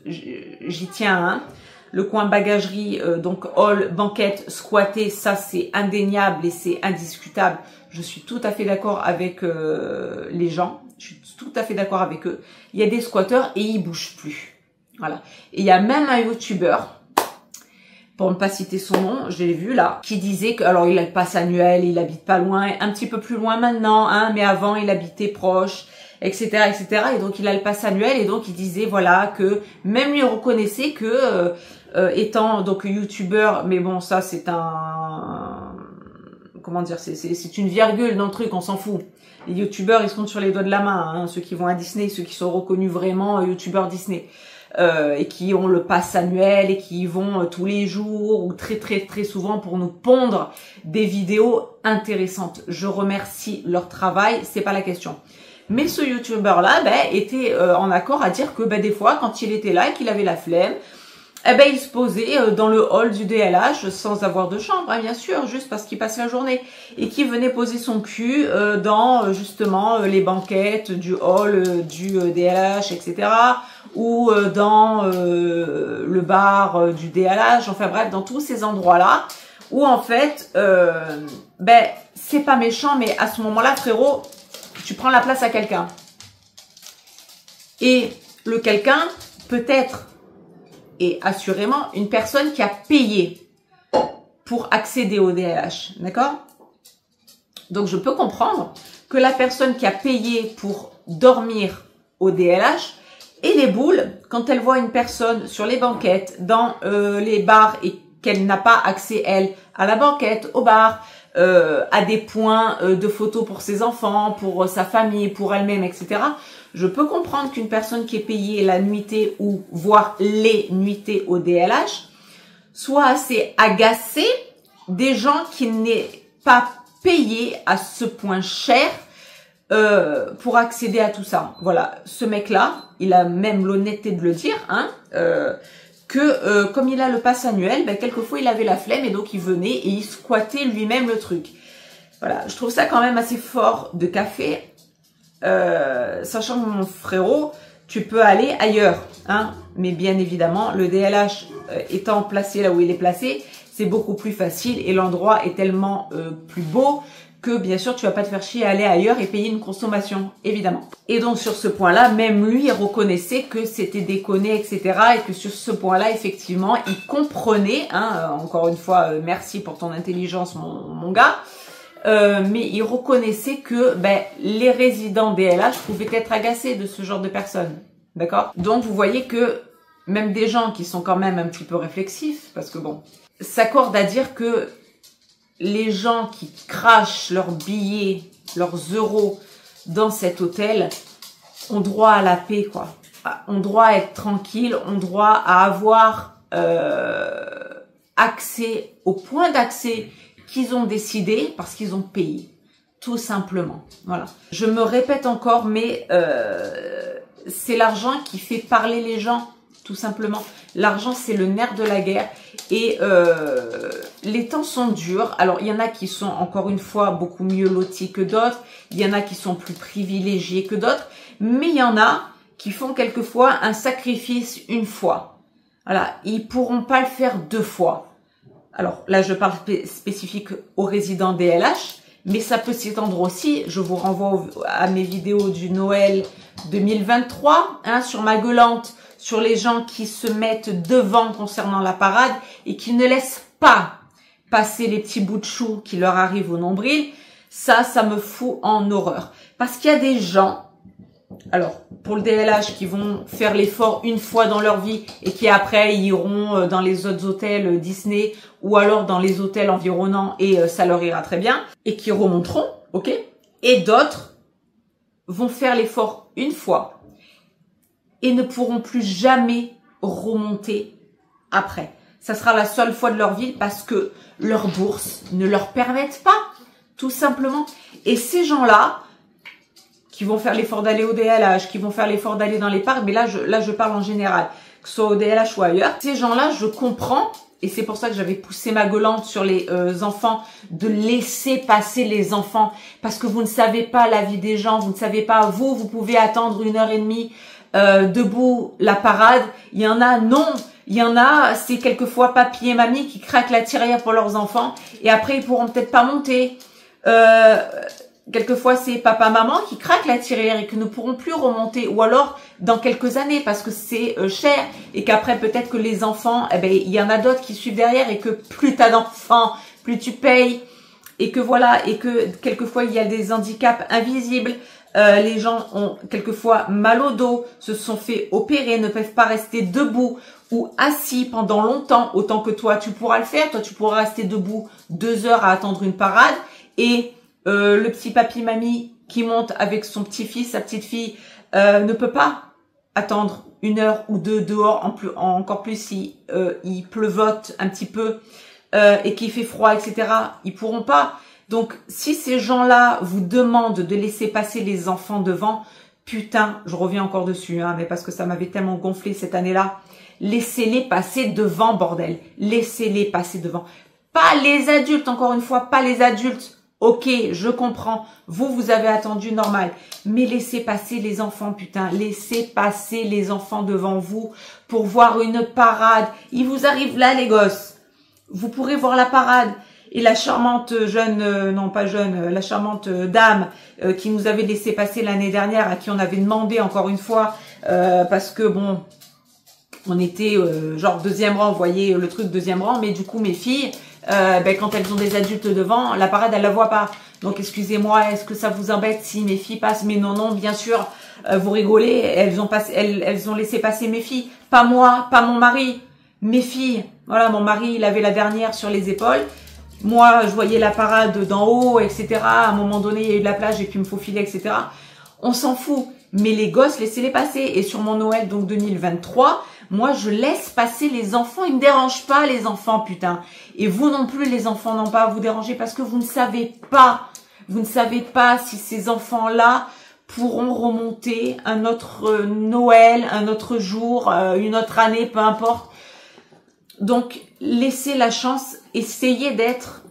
j'y tiens, hein. Le coin bagagerie, donc hall, banquette, squatté, ça c'est indéniable et c'est indiscutable. Je suis tout à fait d'accord avec les gens. Je suis tout à fait d'accord avec eux. Il y a des squatteurs et ils bougent plus. Voilà. Et il y a même un youtubeur, pour ne pas citer son nom, je l'ai vu là, qui disait que, alors il a le pass annuel, il habite pas loin, un petit peu plus loin maintenant, hein, mais avant il habitait proche, etc., etc. Et donc il a le pass annuel et donc il disait voilà que même lui reconnaissait que étant donc youtubeur, mais bon ça c'est un, comment dire, c'est une virgule dans le truc, on s'en fout. Les youtubeurs ils se comptent sur les doigts de la main, hein, ceux qui vont à Disney, ceux qui sont reconnus vraiment youtubeurs Disney. Et qui ont le pass annuel et qui y vont tous les jours ou très souvent pour nous pondre des vidéos intéressantes. Je remercie leur travail, c'est pas la question. Mais ce youtubeur-là, était en accord à dire que des fois, quand il était là et qu'il avait la flemme, il se posait dans le hall du DLH sans avoir de chambre, hein, bien sûr, juste parce qu'il passe la journée. Et qui venait poser son cul dans justement les banquettes du hall du DLH, etc. Ou dans le bar du DLH, enfin bref, dans tous ces endroits-là où en fait, c'est pas méchant, mais à ce moment-là, frérot, tu prends la place à quelqu'un. Et le quelqu'un peut être, et assurément, une personne qui a payé pour accéder au DLH, d'accord? Donc, je peux comprendre que la personne qui a payé pour dormir au DLH ait des boules quand elle voit une personne sur les banquettes, dans les bars et qu'elle n'a pas accès, elle, à la banquette, au bar, à des points de photos pour ses enfants, pour sa famille, pour elle-même, etc. Je peux comprendre qu'une personne qui est payée la nuitée ou voire les nuitées au DLH soit assez agacée des gens qui n'est pas payés à ce point cher pour accéder à tout ça. Voilà, ce mec-là, il a même l'honnêteté de le dire, hein, que comme il a le pass annuel, quelquefois il avait la flemme et donc il venait et il squattait lui-même le truc. Voilà, je trouve ça quand même assez fort de café, sachant que mon frérot, tu peux aller ailleurs, hein. Mais bien évidemment, le DLH étant placé là où il est placé, c'est beaucoup plus facile et l'endroit est tellement plus beau que bien sûr tu vas pas te faire chier à aller ailleurs et payer une consommation, évidemment. Et donc sur ce point-là, même lui, il reconnaissait que c'était déconné, etc. Et que sur ce point-là, effectivement, il comprenait, hein, encore une fois, merci pour ton intelligence, mon gars, mais il reconnaissait que les résidents DLH pouvaient être agacés de ce genre de personnes. D'accord? Donc vous voyez que même des gens qui sont quand même un petit peu réflexifs, parce que bon, s'accordent à dire que les gens qui crachent leurs billets, leurs euros dans cet hôtel ont droit à la paix, quoi. Ont droit à être tranquilles, ont droit à avoir accès au point d'accès qu'ils ont décidé parce qu'ils ont payé. Tout simplement. Voilà. Je me répète encore, mais c'est l'argent qui fait parler les gens, tout simplement. L'argent, c'est le nerf de la guerre. Et les temps sont durs. Alors, il y en a qui sont, encore une fois, beaucoup mieux lotis que d'autres. Il y en a qui sont plus privilégiés que d'autres. Mais il y en a qui font quelquefois un sacrifice une fois. Voilà. Ils pourront pas le faire deux fois. Alors, là, je parle spécifique aux résidents DLH. Mais ça peut s'étendre aussi, je vous renvoie à mes vidéos du Noël 2023, hein, sur ma gueulante, sur les gens qui se mettent devant concernant la parade et qui ne laissent pas passer les petits bouts de chou qui leur arrivent au nombril. Ça me fout en horreur. Parce qu'il y a des gens, alors pour le DLH, qui vont faire l'effort une fois dans leur vie et qui après iront dans les autres hôtels Disney ou alors dans les hôtels environnants et ça leur ira très bien et qui remonteront, ok? Et d'autres vont faire l'effort une fois et ne pourront plus jamais remonter après. Ça sera la seule fois de leur vie parce que leurs bourses ne leur permettent pas, tout simplement. Et ces gens-là, qui vont faire l'effort d'aller au DLH, qui vont faire l'effort d'aller dans les parcs, mais là je parle en général, que ce soit au DLH ou ailleurs. Ces gens-là, je comprends, et c'est pour ça que j'avais poussé ma gueulante sur les enfants, de laisser passer les enfants, parce que vous ne savez pas la vie des gens, vous ne savez pas, vous pouvez attendre 1h30 debout la parade. Il y en a, non. Il y en a, c'est quelquefois papy et mamie qui craquent la tirelire pour leurs enfants, et après ils pourront peut-être pas monter. Quelquefois, c'est papa-maman qui craquent la tirelire et qui ne pourront plus remonter. Ou alors, dans quelques années, parce que c'est cher. Et qu'après, peut-être que les enfants, il y en a d'autres qui suivent derrière. Et que plus t'as d'enfants, plus tu payes. Et que voilà, et que quelquefois, il y a des handicaps invisibles. Les gens ont quelquefois mal au dos, se sont fait opérer, ne peuvent pas rester debout ou assis pendant longtemps. Autant que toi, tu pourras le faire. Toi, tu pourras rester debout 2 heures à attendre une parade. Et le petit papy-mamie qui monte avec son petit-fils, sa petite-fille, ne peut pas attendre 1 heure ou 2 dehors, encore plus si il pleuvote un petit peu et qu'il fait froid, etc. Ils pourront pas. Donc, si ces gens-là vous demandent de laisser passer les enfants devant, putain, je reviens encore dessus, hein, mais parce que ça m'avait tellement gonflé cette année-là, laissez-les passer devant, bordel. Laissez-les passer devant. Pas les adultes, encore une fois, pas les adultes. Ok, je comprends. Vous avez attendu normal. Mais laissez passer les enfants, putain. Laissez passer les enfants devant vous pour voir une parade. Il vous arrive là, les gosses. Vous pourrez voir la parade. Et la charmante jeune, non pas jeune, la charmante dame qui nous avait laissé passer l'année dernière, à qui on avait demandé encore une fois, parce que bon, on était genre 2e rang, vous voyez le truc 2e rang, mais du coup mes filles, quand elles ont des adultes devant, la parade, elles la voient pas. Donc, excusez-moi, est-ce que ça vous embête si mes filles passent? Mais non, bien sûr, vous rigolez, elles ont laissé passer mes filles. Pas moi, pas mon mari, mes filles. Voilà, mon mari, il avait la dernière sur les épaules. Moi, je voyais la parade d'en haut, etc. À un moment donné, il y a eu de la plage, j'ai pu me faufiler, etc. On s'en fout. Mais les gosses, laissez-les passer. Et sur mon Noël, donc 2023, moi, je laisse passer les enfants. Ils me dérangent pas, les enfants, putain. Et vous non plus, les enfants, n'ont pas à vous déranger parce que vous ne savez pas. Vous ne savez pas si ces enfants-là pourront remonter un autre Noël, un autre jour, une autre année, peu importe. Donc, laissez la chance, essayez d'être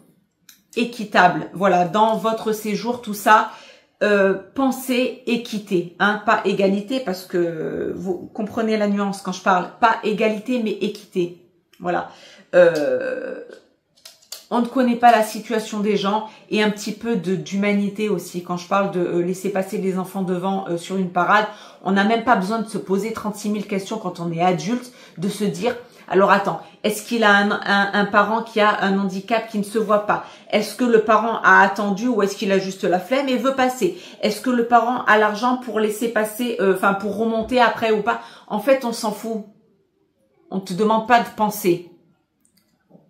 équitable. Voilà, dans votre séjour, tout ça. pensez équité, hein, pas égalité, parce que vous comprenez la nuance quand je parle, pas égalité mais équité. Voilà. On ne connaît pas la situation des gens et un petit peu d'humanité aussi. Quand je parle de laisser passer les enfants devant sur une parade, on n'a même pas besoin de se poser 36 000 questions quand on est adulte, de se dire, alors attends, est-ce qu'il a un parent qui a un handicap qui ne se voit pas? Est-ce que le parent a attendu ou est-ce qu'il a juste la flemme et veut passer? Est-ce que le parent a l'argent pour laisser passer, enfin pour remonter après ou pas? En fait, on s'en fout. On te demande pas de penser.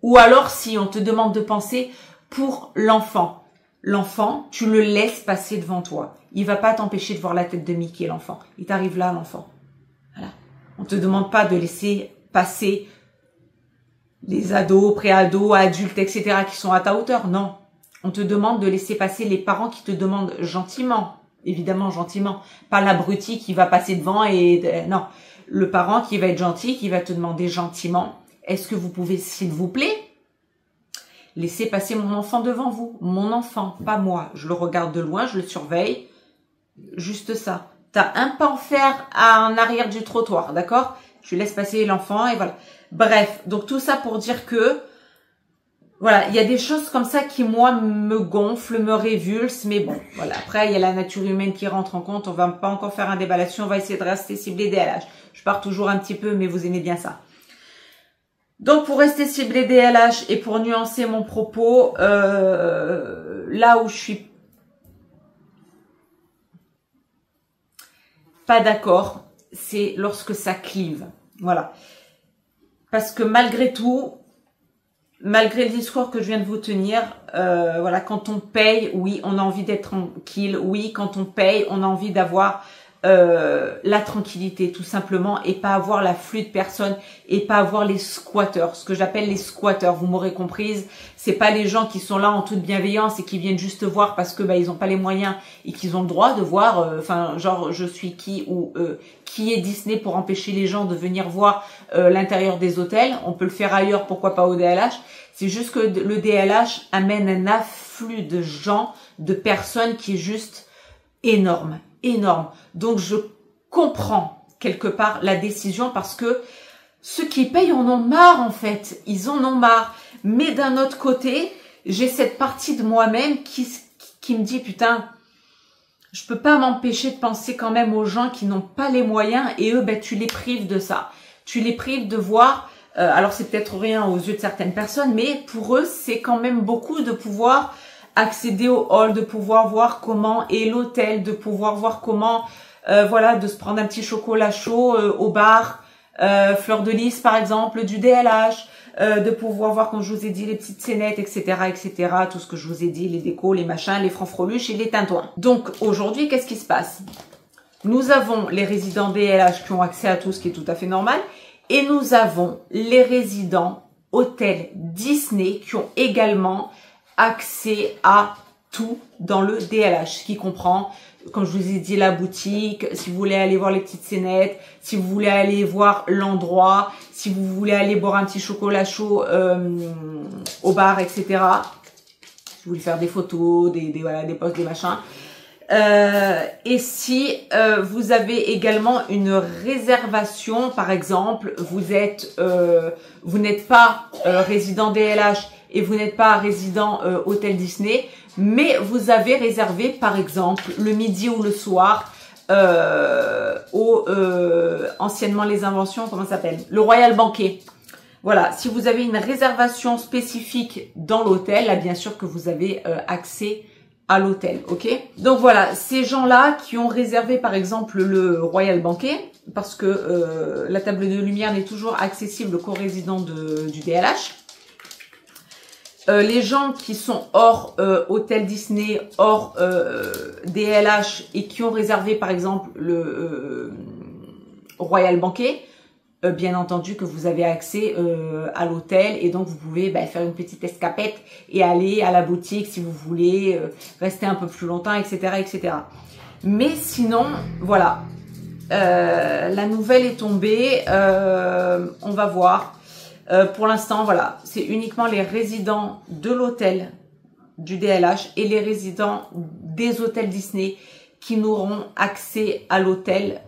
Ou alors, si on te demande de penser pour l'enfant. L'enfant, tu le laisses passer devant toi. Il va pas t'empêcher de voir la tête de Mickey, l'enfant. Il t'arrive là, l'enfant. Voilà. On te demande pas de laisser passer les ados, pré-ados, adultes, etc. qui sont à ta hauteur. Non. On te demande de laisser passer les parents qui te demandent gentiment. Évidemment, gentiment. Pas l'abruti qui va passer devant et... non. Le parent qui va être gentil, qui va te demander gentiment. Est-ce que vous pouvez, s'il vous plaît, laisser passer mon enfant devant vous? Mon enfant, pas moi. Je le regarde de loin, je le surveille. Juste ça. T'as un pas en fer en arrière du trottoir, d'accord? Tu laisses passer l'enfant et voilà. Bref, donc tout ça pour dire que, voilà, il y a des choses comme ça qui, moi, me gonflent, me révulsent. Mais bon, voilà. Après, il y a la nature humaine qui rentre en compte. On va pas encore faire un débat là-dessus. On va essayer de rester ciblé DLH. Je pars toujours un petit peu, mais vous aimez bien ça. Donc, pour rester ciblé DLH et pour nuancer mon propos, là où je suis pas d'accord, c'est lorsque ça clive. Voilà. Parce que malgré tout, malgré le discours que je viens de vous tenir, voilà, quand on paye, oui, on a envie d'être tranquille. Oui, quand on paye, on a envie d'avoir la tranquillité tout simplement et pas avoir l'afflux de personnes et pas avoir les squatteurs, ce que j'appelle les squatteurs, vous m'aurez comprise, c'est pas les gens qui sont là en toute bienveillance et qui viennent juste voir parce que ils ont pas les moyens et qu'ils ont le droit de voir, enfin genre je suis qui ou qui est Disney pour empêcher les gens de venir voir l'intérieur des hôtels. On peut le faire ailleurs, pourquoi pas au DLH. C'est juste que le DLH amène un afflux de gens, de personnes qui est juste énorme. Énorme. Donc, je comprends quelque part la décision parce que ceux qui payent en ont marre en fait. Ils en ont marre. Mais d'un autre côté, j'ai cette partie de moi-même qui me dit putain, je peux pas m'empêcher de penser quand même aux gens qui n'ont pas les moyens et eux, tu les prives de ça. Tu les prives de voir, alors c'est peut-être rien aux yeux de certaines personnes, mais pour eux, c'est quand même beaucoup de pouvoir accéder au hall, de pouvoir voir comment est l'hôtel, de pouvoir voir comment, voilà, de se prendre un petit chocolat chaud au bar, Fleur de Lys par exemple, du DLH, de pouvoir voir, comme je vous ai dit, les petites scénettes, etc., etc., tout ce que je vous ai dit, les décos, les machins, les francs-freluches et les tintouins. Donc aujourd'hui, qu'est-ce qui se passe? Nous avons les résidents DLH qui ont accès à tout, ce qui est tout à fait normal, et nous avons les résidents hôtels Disney qui ont également accès à tout dans le DLH, ce qui comprend, comme je vous ai dit, la boutique, si vous voulez aller voir les petites scénettes, si vous voulez aller voir l'endroit, si vous voulez aller boire un petit chocolat chaud au bar, etc. Si vous voulez faire des photos, voilà, des posts, des machins. Et si vous avez également une réservation, par exemple, vous n'êtes pas résident DLH et vous n'êtes pas résident hôtel Disney, mais vous avez réservé, par exemple, le midi ou le soir anciennement les Inventions, comment ça s'appelle? Le Royal Banquet. Voilà, si vous avez une réservation spécifique dans l'hôtel, là, bien sûr que vous avez accès à l'hôtel, ok? Donc voilà, ces gens-là qui ont réservé, par exemple, le Royal Banquet, parce que la table de lumière n'est toujours accessible qu'aux résidents du DLH. Les gens qui sont hors hôtel Disney, hors DLH et qui ont réservé par exemple le Royal Banquet, bien entendu que vous avez accès à l'hôtel et donc vous pouvez faire une petite escapette et aller à la boutique si vous voulez, rester un peu plus longtemps, etc., etc. Mais sinon, voilà, la nouvelle est tombée, on va voir. Pour l'instant, voilà, c'est uniquement les résidents de l'hôtel du DLH et les résidents des hôtels Disney qui n'auront accès à l'hôtel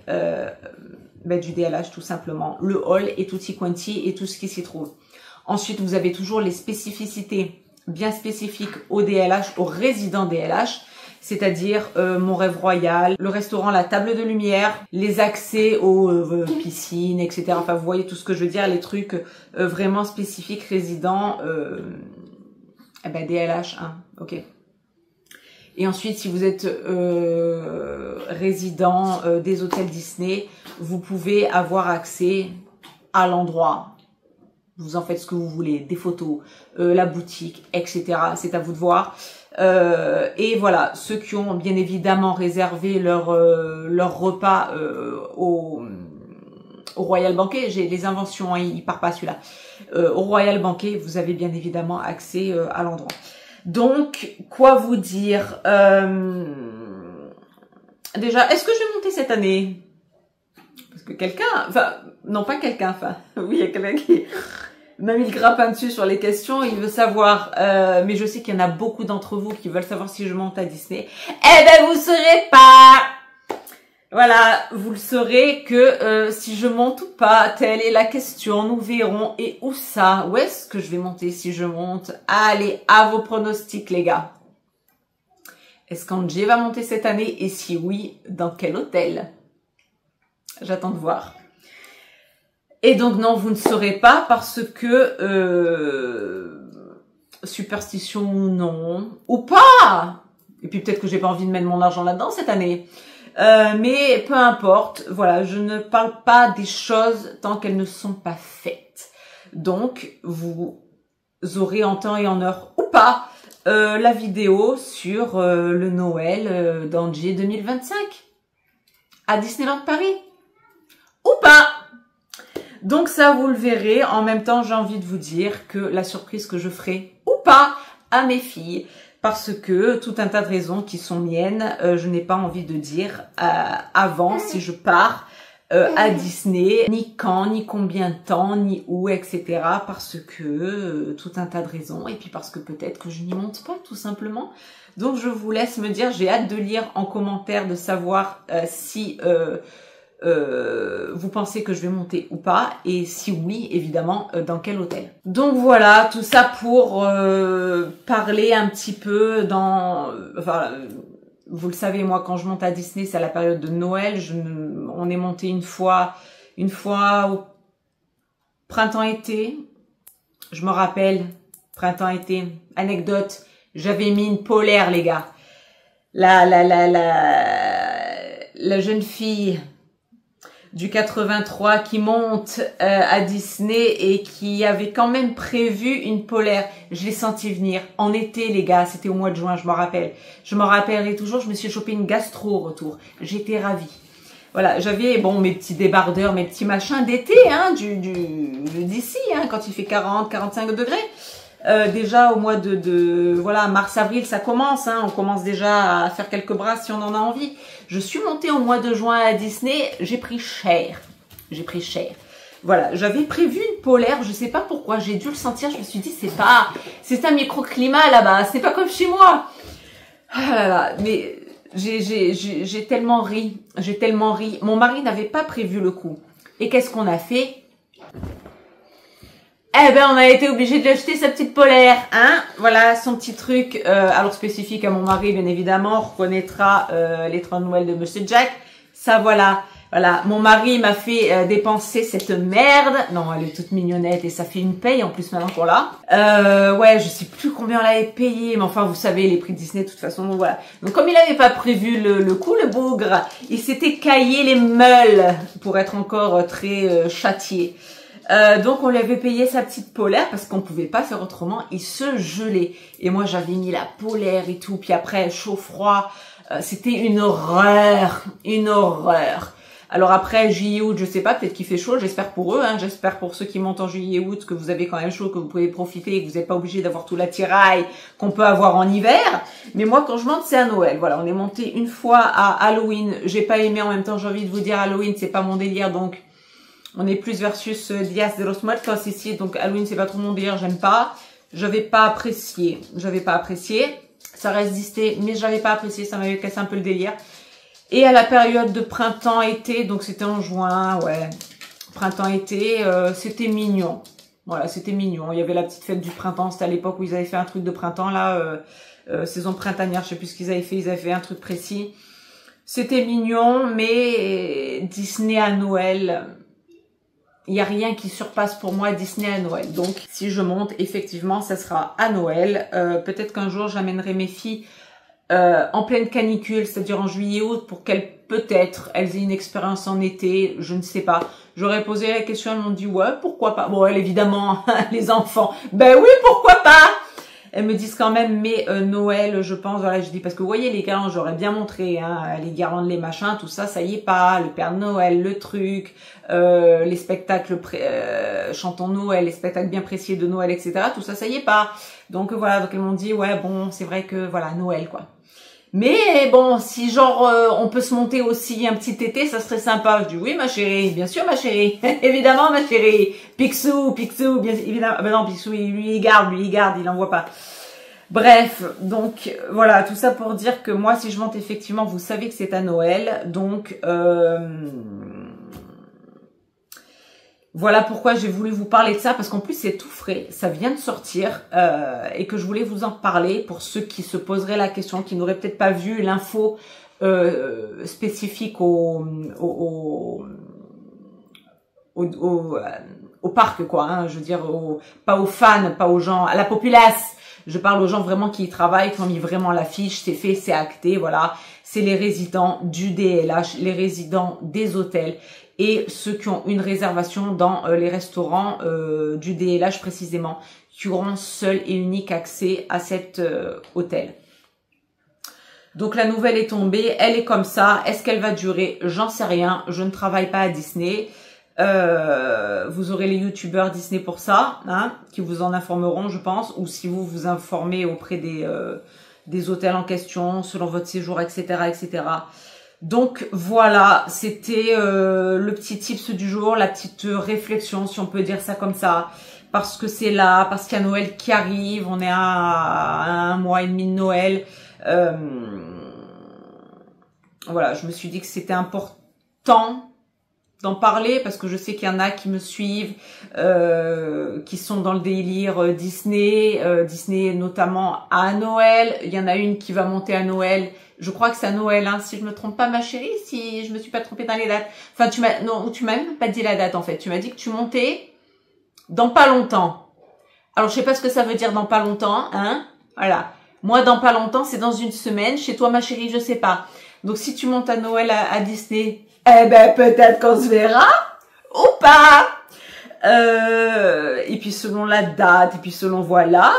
du DLH tout simplement, le hall et tutti quanti et tout ce qui s'y trouve. Ensuite, vous avez toujours les spécificités bien spécifiques au DLH, aux résidents DLH, c'est-à-dire mon rêve royal, le restaurant La Table de Lumière, les accès aux piscines, etc. Enfin, vous voyez tout ce que je veux dire, les trucs vraiment spécifiques résidents DLH, hein, ok. Et ensuite, si vous êtes résident des hôtels Disney, vous pouvez avoir accès à l'endroit. Vous en faites ce que vous voulez, des photos, la boutique, etc. C'est à vous de voir. Et voilà, ceux qui ont bien évidemment réservé leur repas au Royal Banquet, j'ai les inventions, hein, il part pas celui-là. Au Royal Banquet, vous avez bien évidemment accès à l'endroit. Donc, quoi vous dire déjà, est-ce que je vais monter cette année? Parce que quelqu'un, enfin, non pas quelqu'un, enfin, oui, il y a quelqu'un qui m'a mis le grappin dessus sur les questions, il veut savoir, mais je sais qu'il y en a beaucoup d'entre vous qui veulent savoir si je monte à Disney. Eh ben, vous saurez pas. Voilà, vous le saurez que si je monte ou pas, telle est la question, nous verrons. Et où ça? Où est-ce que je vais monter si je monte? Allez, à vos pronostics les gars. Est-ce qu'Angie va monter cette année? Et si oui, dans quel hôtel? J'attends de voir. Et donc non, vous ne saurez pas parce que superstition ou non, ou pas. Et puis peut-être que j'ai pas envie de mettre mon argent là-dedans cette année. Mais peu importe, voilà, je ne parle pas des choses tant qu'elles ne sont pas faites. Donc, vous aurez en temps et en heure ou pas la vidéo sur le Noël d'Angie 2025 à Disneyland Paris ou pas. Donc ça, vous le verrez. En même temps, j'ai envie de vous dire que la surprise que je ferai ou pas à mes filles, parce que tout un tas de raisons qui sont miennes, je n'ai pas envie de dire avant si je pars à Disney, ni quand, ni combien de temps, ni où, etc. Parce que tout un tas de raisons, et puis parce que peut-être que je n'y monte pas tout simplement. Donc je vous laisse me dire, j'ai hâte de lire en commentaire, de savoir si vous pensez que je vais monter ou pas, et si oui, évidemment, dans quel hôtel. Donc voilà, tout ça pour parler un petit peu dans... enfin, vous le savez, moi, quand je monte à Disney, c'est à la période de Noël. On est monté une fois au printemps-été. Je me rappelle, printemps-été, anecdote, j'avais mis une polaire, les gars. La jeune fille du 83 qui monte à Disney et qui avait quand même prévu une polaire. Je l'ai senti venir en été, les gars. C'était au mois de juin, je me rappelle. Je me rappellerai toujours, je me suis chopé une gastro au retour. J'étais ravie. Voilà, j'avais, bon, mes petits débardeurs, mes petits machins d'été, hein, d'ici, hein, quand il fait 40, 45 degrés. Déjà au mois voilà, mars-avril, ça commence, hein, on commence déjà à faire quelques bras si on en a envie. Je suis montée au mois de juin à Disney, j'ai pris cher. Voilà, j'avais prévu une polaire, je sais pas pourquoi, j'ai dû le sentir, je me suis dit c'est un microclimat là-bas, c'est pas comme chez moi. Ah là là, mais j'ai tellement ri, Mon mari n'avait pas prévu le coup. Et qu'est-ce qu'on a fait? Eh ben, on a été obligé de lui acheter sa petite polaire, hein. Voilà, son petit truc, alors spécifique à mon mari, bien évidemment. On reconnaîtra les 30 Noël de Monsieur Jack. Ça, voilà. Voilà, mon mari m'a fait dépenser cette merde. Non, elle est toute mignonnette et ça fait une paye en plus maintenant qu'on l'a. Ouais, je sais plus combien on l'avait payé, mais enfin, vous savez, les prix Disney, de toute façon, donc voilà. Donc, comme il n'avait pas prévu le coup, le bougre, il s'était caillé les meules pour être encore très châtié. Donc on lui avait payé sa petite polaire parce qu'on pouvait pas faire autrement, il se gelait. Et moi j'avais mis la polaire et tout, puis après chaud-froid, c'était une horreur. Alors après juillet-août, je sais pas, peut-être qu'il fait chaud, j'espère pour eux, hein, j'espère pour ceux qui montent en juillet-août que vous avez quand même chaud, que vous pouvez profiter et que vous n'êtes pas obligé d'avoir tout l'attirail qu'on peut avoir en hiver. Mais moi quand je monte c'est à Noël, voilà, on est monté une fois à Halloween, j'ai pas aimé, en même temps j'ai envie de vous dire Halloween c'est pas mon délire, donc on est plus versus Dias de los Muertos ici, donc Halloween c'est pas trop mon délire, j'aime pas. j'avais pas apprécié. Ça reste Disney, mais j'avais pas apprécié, ça m'avait cassé un peu le délire. Et à la période de printemps-été, donc c'était en juin, ouais, printemps-été, c'était mignon. Voilà, c'était mignon. Il y avait la petite fête du printemps, c'était à l'époque où ils avaient fait un truc de printemps, là, saison printanière, je sais plus ce qu'ils avaient fait un truc précis. C'était mignon, mais Disney à Noël, il n'y a rien qui surpasse pour moi Disney à Noël. Donc, si je monte, effectivement, ça sera à Noël. Peut-être qu'un jour, j'amènerai mes filles en pleine canicule, c'est-à-dire en juillet-août, pour qu'elles, peut-être, elles aient une expérience en été, je ne sais pas. J'aurais posé la question, elles m'ont dit, ouais, pourquoi pas. Bon, elles, évidemment, les enfants, ben oui, pourquoi pas. Elles me disent quand même, mais Noël, je pense, voilà, je dis, parce que vous voyez, les guirlandes, j'aurais bien montré, hein, les guirlandes, les machins, tout ça, ça y est pas, le Père Noël, le truc, les spectacles, chantons Noël, les spectacles bien précis de Noël, etc., tout ça, ça y est pas. Donc voilà, donc elles m'ont dit, ouais, bon, c'est vrai que, voilà, Noël, quoi. Mais bon, si genre on peut se monter aussi un petit été, ça serait sympa. Je dis oui ma chérie, bien sûr ma chérie, évidemment ma chérie. Picsou, bien évidemment. Ben non, Picsou, lui il garde, il envoie pas. Bref, donc voilà, tout ça pour dire que moi si je monte effectivement, vous savez que c'est à Noël, donc voilà pourquoi j'ai voulu vous parler de ça, parce qu'en plus c'est tout frais, ça vient de sortir et que je voulais vous en parler pour ceux qui se poseraient la question, qui n'auraient peut-être pas vu l'info spécifique au parc, quoi, hein, je veux dire, pas aux fans, pas aux gens, à la populace. Je parle aux gens vraiment qui y travaillent, qui ont mis vraiment l'affiche, c'est fait, c'est acté, voilà. C'est les résidents du DLH, les résidents des hôtels et ceux qui ont une réservation dans les restaurants du DLH précisément, qui auront seul et unique accès à cet hôtel. Donc la nouvelle est tombée, elle est comme ça. Est-ce qu'elle va durer? J'en sais rien. Je ne travaille pas à Disney. Vous aurez les youtubeurs Disney pour ça, hein, qui vous en informeront, je pense, ou si vous vous informez auprès des hôtels en question, selon votre séjour, etc., etc. Donc voilà, c'était le petit tips du jour, la petite réflexion, si on peut dire ça comme ça, parce que c'est là, parce qu'il y a Noël qui arrive, on est à un mois et demi de Noël. Voilà, je me suis dit que c'était important d'en parler parce que je sais qu'il y en a qui me suivent, qui sont dans le délire Disney, Disney notamment à Noël. Il y en a une qui va monter à Noël. Je crois que c'est à Noël, hein, si je me trompe pas, ma chérie, si je me suis pas trompée dans les dates. Enfin, tu m'as même pas dit la date en fait. Tu m'as dit que tu montais dans pas longtemps. Alors je sais pas ce que ça veut dire dans pas longtemps, hein. Voilà. Moi, dans pas longtemps, c'est dans une semaine. Chez toi, ma chérie, je sais pas. Donc si tu montes à Noël à Disney, eh ben peut-être qu'on se verra ou pas. Et puis selon la date, et puis selon voilà.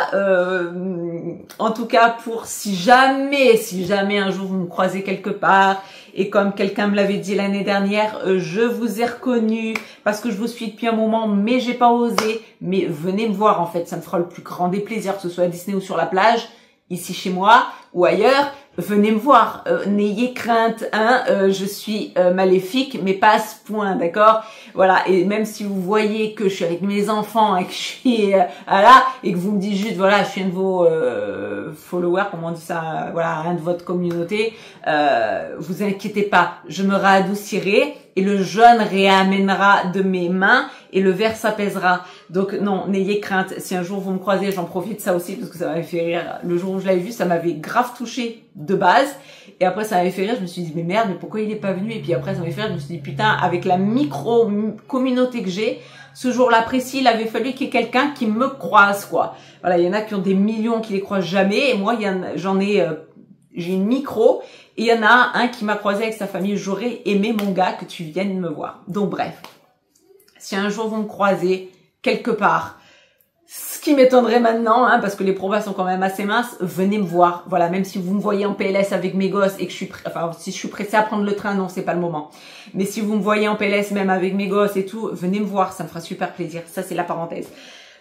En tout cas, pour si jamais un jour vous me croisez quelque part, et comme quelqu'un me l'avait dit l'année dernière, je vous ai reconnu parce que je vous suis depuis un moment, mais j'ai pas osé. Mais venez me voir en fait, ça me fera le plus grand des plaisirs, que ce soit à Disney ou sur la plage, ici chez moi ou ailleurs. Venez me voir, n'ayez crainte, hein, je suis maléfique, mais pas à ce point, d'accord? Voilà, et même si vous voyez que je suis avec mes enfants et que je suis là, et que vous me dites juste, voilà, je suis un de vos followers, comment on dit ça, voilà, un de votre communauté, vous inquiétez pas, je me réadoucirai et le jaune réamènera de mes mains et le vert s'apaisera. Donc non, n'ayez crainte. Si un jour vous me croisez, j'en profite ça aussi parce que ça m'avait fait rire. Le jour où je l'avais vu, ça m'avait grave touché de base. Et après, ça m'avait fait rire. Je me suis dit, mais merde, mais pourquoi il est pas venu? Et puis après, ça m'avait fait rire. Je me suis dit, putain, avec la micro-communauté que j'ai, ce jour-là précis, il avait fallu qu'il y ait quelqu'un qui me croise, quoi. Voilà, il y en a qui ont des millions qui les croisent jamais. Et moi, j'en ai, j'ai une micro. Et il y en a un qui m'a croisé avec sa famille. J'aurais aimé, mon gars, que tu viennes me voir. Donc bref, si un jour vous me croisez quelque part, ce qui m'étonnerait maintenant, hein, parce que les probas sont quand même assez minces, venez me voir. Voilà, même si vous me voyez en PLS avec mes gosses et que je suis, enfin, si je suis pressée à prendre le train, non, c'est pas le moment. Mais si vous me voyez en PLS même avec mes gosses et tout, venez me voir, ça me fera super plaisir. Ça, c'est la parenthèse.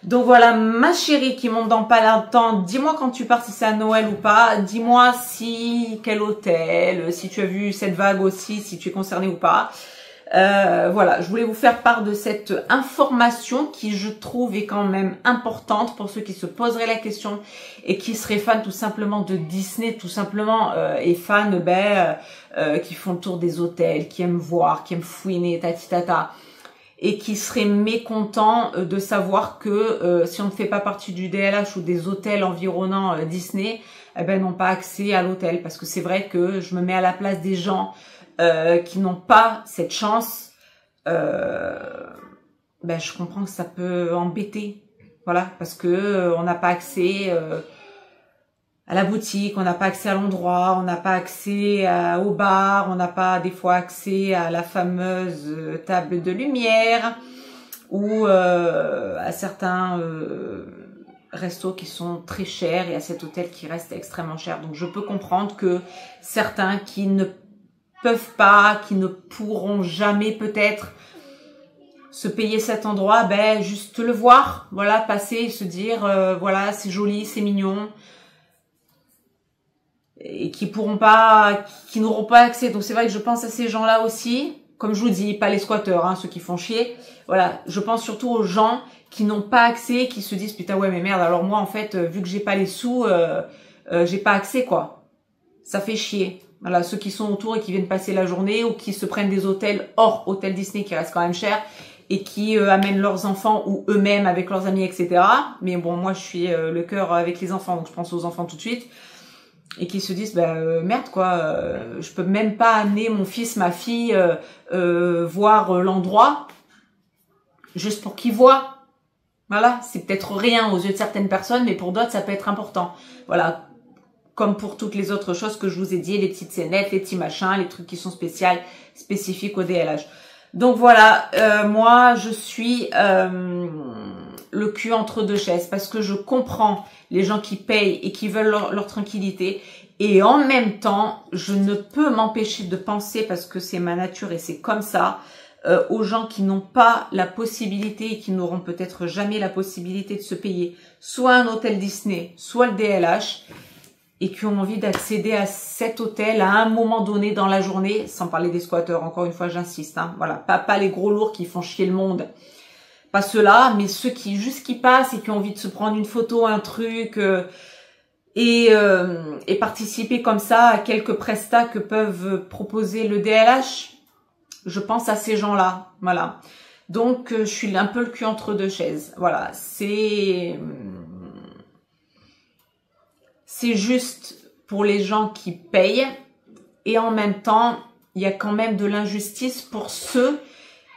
Donc voilà, ma chérie qui monte dans pas longtemps, dis-moi quand tu pars si c'est à Noël ou pas, dis-moi si, quel hôtel, si tu as vu cette vague aussi, si tu es concerné ou pas. Voilà, je voulais vous faire part de cette information qui, je trouve, est quand même importante pour ceux qui se poseraient la question et qui seraient fans tout simplement de Disney, tout simplement, et fans qui font le tour des hôtels, qui aiment voir, qui aiment fouiner, tata, et qui seraient mécontents de savoir que si on ne fait pas partie du DLH ou des hôtels environnants Disney, eh ben, n'ont pas accès à l'hôtel. Parce que c'est vrai que je me mets à la place des gens qui n'ont pas cette chance, ben je comprends que ça peut embêter, voilà, parce que on n'a pas accès à la boutique, on n'a pas accès à l'endroit, on n'a pas accès au bar, on n'a pas des fois accès à la fameuse table de lumière ou à certains restos qui sont très chers et à cet hôtel qui reste extrêmement cher. Donc je peux comprendre que certains qui ne peuvent pas, qui ne pourront jamais peut-être se payer cet endroit, ben juste le voir, voilà, passer et se dire voilà, c'est joli, c'est mignon, et qui pourront pas, qui n'auront pas accès. Donc c'est vrai que je pense à ces gens-là aussi, comme je vous dis, pas les squatteurs, hein, ceux qui font chier. Voilà, je pense surtout aux gens qui n'ont pas accès, qui se disent putain ouais mais merde, alors moi en fait vu que j'ai pas les sous, j'ai pas accès quoi. Ça fait chier. Voilà, ceux qui sont autour et qui viennent passer la journée ou qui se prennent des hôtels hors hôtel Disney qui restent quand même chers et qui amènent leurs enfants ou eux-mêmes avec leurs amis, etc. Mais bon, moi je suis le cœur avec les enfants, donc je pense aux enfants tout de suite. Et qui se disent bah merde quoi, je peux même pas amener mon fils, ma fille voir l'endroit juste pour qu'ils voient. Voilà, c'est peut-être rien aux yeux de certaines personnes, mais pour d'autres ça peut être important. Voilà. Comme pour toutes les autres choses que je vous ai dit, les petites scénettes, les petits machins, les trucs qui sont spécifiques au DLH. Donc voilà, moi je suis le cul entre deux chaises parce que je comprends les gens qui payent et qui veulent leur tranquillité. Et en même temps, je ne peux m'empêcher de penser, parce que c'est ma nature et c'est comme ça, aux gens qui n'ont pas la possibilité et qui n'auront peut-être jamais la possibilité de se payer soit un hôtel Disney, soit le DLH, et qui ont envie d'accéder à cet hôtel à un moment donné dans la journée, sans parler des squatteurs, encore une fois j'insiste, hein, voilà, pas les gros lourds qui font chier le monde, pas ceux-là, mais ceux qui juste qui passent et qui ont envie de se prendre une photo, un truc, et participer comme ça à quelques prestats que peuvent proposer le DLH. Je pense à ces gens-là, voilà. Donc je suis un peu le cul entre deux chaises, voilà, c'est juste pour les gens qui payent et en même temps, il y a quand même de l'injustice pour ceux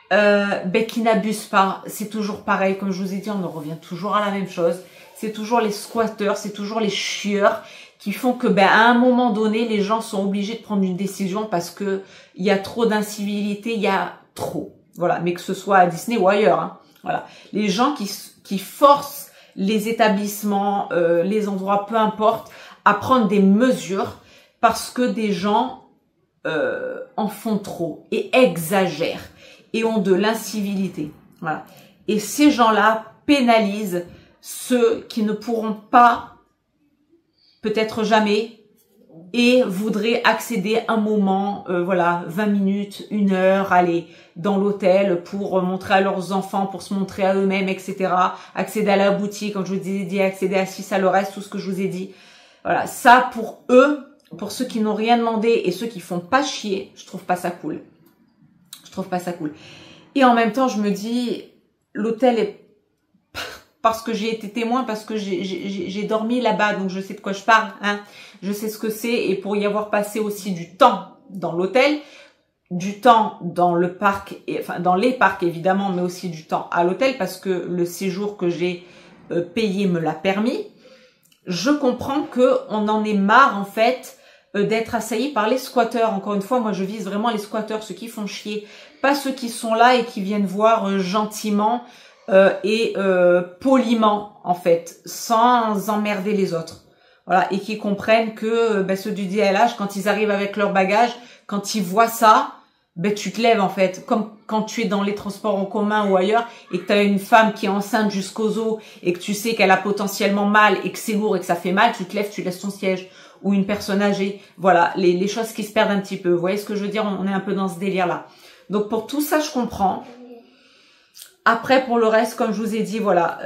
qui n'abusent pas. C'est toujours pareil, comme je vous ai dit, on en revient toujours à la même chose. C'est toujours les squatteurs, c'est toujours les chieurs qui font que à un moment donné, les gens sont obligés de prendre une décision parce que il y a trop d'incivilité, il y a trop. Voilà, mais que ce soit à Disney ou ailleurs, hein. Voilà, les gens qui forcent les établissements, les endroits, peu importe, à prendre des mesures parce que des gens en font trop et exagèrent et ont de l'incivilité. Voilà. Et ces gens-là pénalisent ceux qui ne pourront pas, peut-être jamais, et voudraient accéder un moment, voilà, 20 minutes, 1 heure, aller dans l'hôtel pour montrer à leurs enfants, pour se montrer à eux-mêmes, etc. Accéder à la boutique, comme je vous ai dit, accéder à ci, à le reste, tout ce que je vous ai dit. Voilà, ça pour eux, pour ceux qui n'ont rien demandé et ceux qui font pas chier, je trouve pas ça cool. Je trouve pas ça cool. Et en même temps, je me dis, l'hôtel est... Parce que j'ai été témoin, parce que j'ai dormi là-bas, donc je sais de quoi je parle, hein. Je sais ce que c'est, et pour y avoir passé aussi du temps dans l'hôtel, du temps dans le parc, enfin dans les parcs évidemment, mais aussi du temps à l'hôtel, parce que le séjour que j'ai payé me l'a permis. Je comprends que on en est marre en fait d'être assailli par les squatteurs. Encore une fois, moi je vise vraiment les squatteurs, ceux qui font chier, pas ceux qui sont là et qui viennent voir gentiment et poliment en fait, sans emmerder les autres. Voilà, et qui comprennent que ceux du DLH, quand ils arrivent avec leur bagage, quand ils voient ça, tu te lèves en fait, comme quand tu es dans les transports en commun ou ailleurs et que tu as une femme qui est enceinte jusqu'aux os et que tu sais qu'elle a potentiellement mal et que c'est lourd et que ça fait mal, tu te lèves, tu laisses ton siège. Ou une personne âgée, voilà, les choses qui se perdent un petit peu. Vous voyez ce que je veux dire? On est un peu dans ce délire-là. Donc pour tout ça, je comprends. Après, pour le reste, comme je vous ai dit, voilà,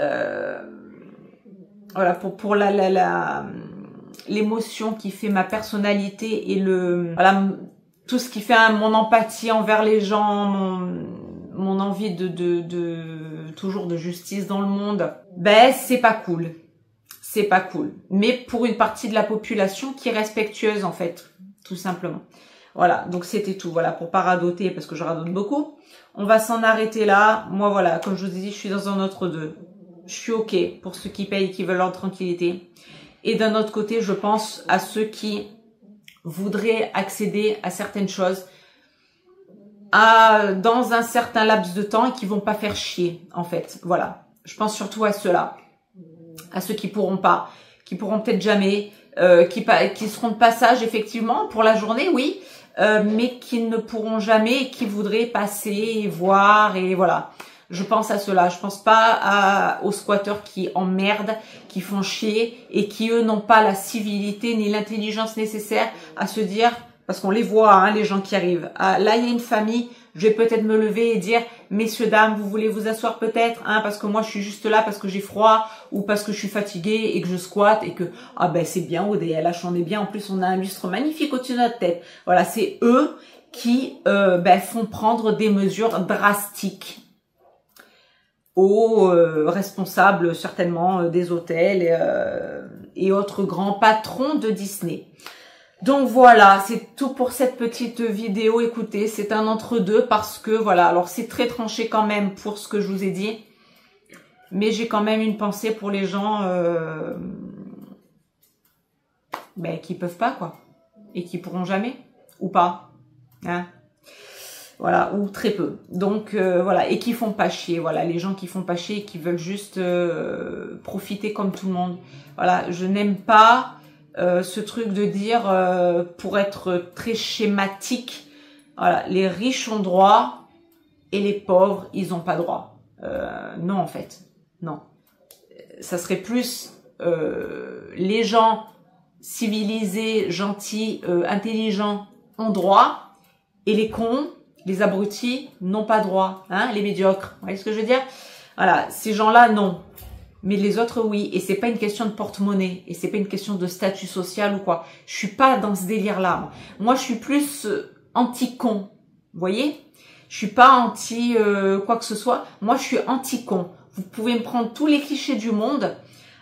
voilà pour l'émotion qui fait ma personnalité et voilà, tout ce qui fait mon empathie envers les gens, mon envie de toujours de justice dans le monde, ben c'est pas cool. C'est pas cool. Mais pour une partie de la population qui est respectueuse en fait, tout simplement. Voilà, donc c'était tout. Voilà, pour pas radoter parce que je radote beaucoup. On va s'en arrêter là. Moi voilà, comme je vous ai dit, je suis dans un autre deux. Je suis ok pour ceux qui payent et qui veulent leur tranquillité. Et d'un autre côté, je pense à ceux qui voudraient accéder à certaines choses dans un certain laps de temps et qui vont pas faire chier, en fait. Voilà. Je pense surtout à ceux-là. À ceux qui pourront pas, qui pourront peut-être jamais, qui seront de passage, effectivement, pour la journée, oui, mais qui ne pourront jamais et qui voudraient passer et voir et voilà. Je pense à cela. Je pense pas aux squatteurs qui emmerdent, qui font chier et qui, eux, n'ont pas la civilité ni l'intelligence nécessaire à se dire, parce qu'on les voit, hein, les gens qui arrivent. Ah, là, il y a une famille, je vais peut-être me lever et dire, messieurs, dames, vous voulez vous asseoir peut-être, hein, parce que moi, je suis juste là parce que j'ai froid ou parce que je suis fatiguée et que je squatte et que, ah ben, c'est bien, au DLH, on est bien. En plus, on a un lustre magnifique au-dessus de notre tête. Voilà, c'est eux qui font prendre des mesures drastiques aux responsables certainement des hôtels et autres grands patrons de Disney. Donc voilà, c'est tout pour cette petite vidéo. Écoutez, c'est un entre-deux parce que voilà, alors c'est très tranché quand même pour ce que je vous ai dit, mais j'ai quand même une pensée pour les gens qui peuvent pas quoi, et qui pourront jamais ou pas, hein. Voilà, ou très peu. Donc voilà, et qui font pas chier. Voilà, les gens qui font pas chier et qui veulent juste profiter comme tout le monde. Voilà, je n'aime pas ce truc de dire, pour être très schématique, voilà, les riches ont droit et les pauvres, ils ont pas droit. Non, en fait, non. Ça serait plus les gens civilisés, gentils, intelligents ont droit et les cons, les abrutis n'ont pas droit, hein, les médiocres. Vous voyez ce que je veux dire? Voilà, ces gens-là, non. Mais les autres, oui. Et c'est pas une question de porte-monnaie. Et c'est pas une question de statut social ou quoi. Je suis pas dans ce délire-là. Moi, je suis plus anti-con. Vous voyez? Je suis pas anti quoi que ce soit. Moi, je suis anti-con. Vous pouvez me prendre tous les clichés du monde.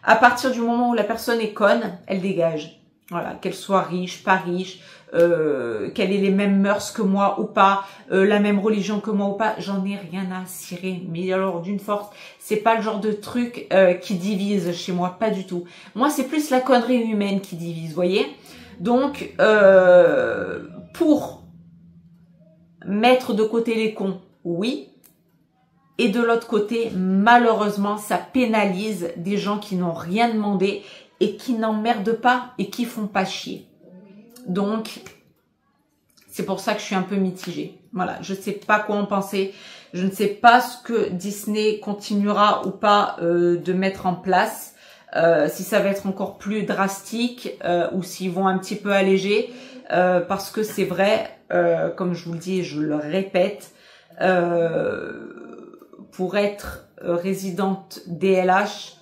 À partir du moment où la personne est conne, elle dégage. Voilà, qu'elle soit riche, pas riche, qu'elle ait les mêmes mœurs que moi ou pas, la même religion que moi ou pas, j'en ai rien à cirer. Mais alors d'une force, c'est pas le genre de truc qui divise chez moi, pas du tout. Moi, c'est plus la connerie humaine qui divise, voyez. Donc, pour mettre de côté les cons, oui. Et de l'autre côté, malheureusement, ça pénalise des gens qui n'ont rien demandé et qui n'emmerdent pas et qui font pas chier. Donc, c'est pour ça que je suis un peu mitigée. Voilà, je ne sais pas quoi en penser. Je ne sais pas ce que Disney continuera ou pas de mettre en place. Si ça va être encore plus drastique ou s'ils vont un petit peu alléger. Parce que c'est vrai, comme je vous le dis et je le répète, pour être résidente DLH,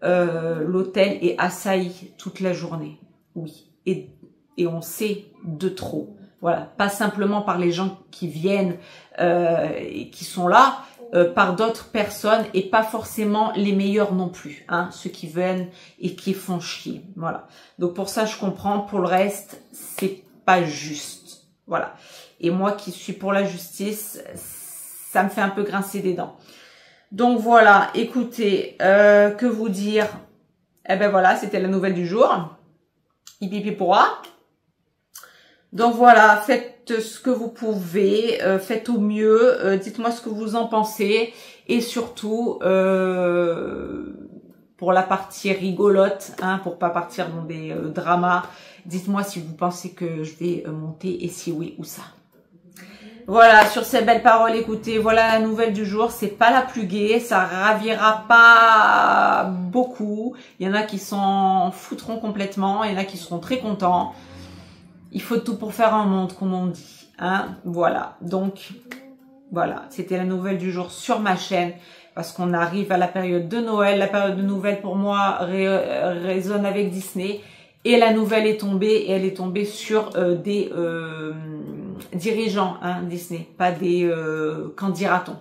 l'hôtel est assailli toute la journée. Oui. Et on sait de trop. Voilà, pas simplement par les gens qui viennent et qui sont là, par d'autres personnes et pas forcément les meilleurs non plus, hein, ceux qui viennent et qui font chier. Voilà. Donc pour ça je comprends. Pour le reste, c'est pas juste. Voilà. Et moi qui suis pour la justice, ça me fait un peu grincer des dents. Donc voilà. Écoutez, que vous dire? Eh ben voilà, c'était la nouvelle du jour. Hippie pourra. Donc voilà, faites ce que vous pouvez, faites au mieux, dites-moi ce que vous en pensez et surtout pour la partie rigolote, hein, pour pas partir dans des dramas, dites-moi si vous pensez que je vais monter et si oui, où ça. Voilà, sur ces belles paroles, écoutez, voilà la nouvelle du jour. C'est pas la plus gaie, ça ravira pas beaucoup. Il y en a qui s'en foutront complètement, il y en a qui seront très contents. Il faut tout pour faire un monde, comme on dit, hein. Voilà, donc Voilà, c'était la nouvelle du jour sur ma chaîne parce qu'on arrive à la période de Noël. La période de Noël pour moi résonne avec Disney et la nouvelle est tombée et elle est tombée sur des dirigeants hein, Disney, pas des qu'en dira-t-on.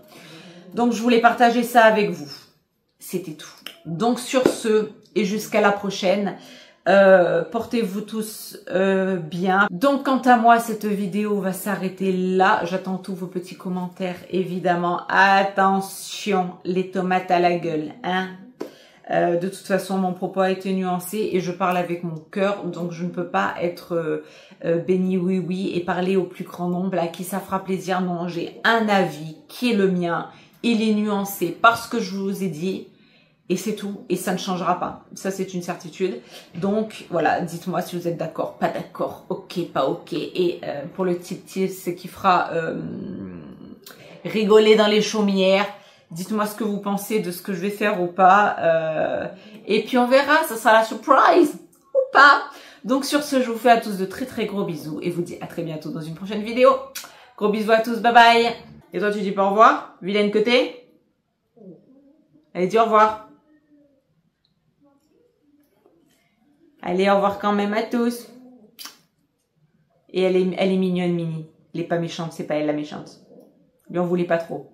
Donc je voulais partager ça avec vous. C'était tout. Donc sur ce et jusqu'à la prochaine. Portez-vous tous bien. Donc quant à moi, cette vidéo va s'arrêter là. J'attends tous vos petits commentaires, évidemment. Attention, les tomates à la gueule, hein. De toute façon, mon propos a été nuancé et je parle avec mon cœur, donc je ne peux pas être béni oui et parler au plus grand nombre à qui ça fera plaisir. Non, j'ai un avis qui est le mien. Il est nuancé parce que je vous ai dit. Et c'est tout, et ça ne changera pas. Ça, c'est une certitude. Donc, voilà, dites-moi si vous êtes d'accord, pas d'accord, ok, pas ok. Et pour le petit ce qui fera rigoler dans les chaumières, dites-moi ce que vous pensez de ce que je vais faire ou pas. Et puis, on verra, ça sera la surprise ou pas. Donc, sur ce, je vous fais à tous de très très gros bisous et vous dis à très bientôt dans une prochaine vidéo. Gros bisous à tous, bye bye. Et toi, tu dis pas au revoir, vilaine que t'es? Allez, dis au revoir. Allez, au revoir quand même à tous. Et elle est mignonne, Mini. Elle est pas méchante, c'est pas elle la méchante. Lui, on voulait pas trop.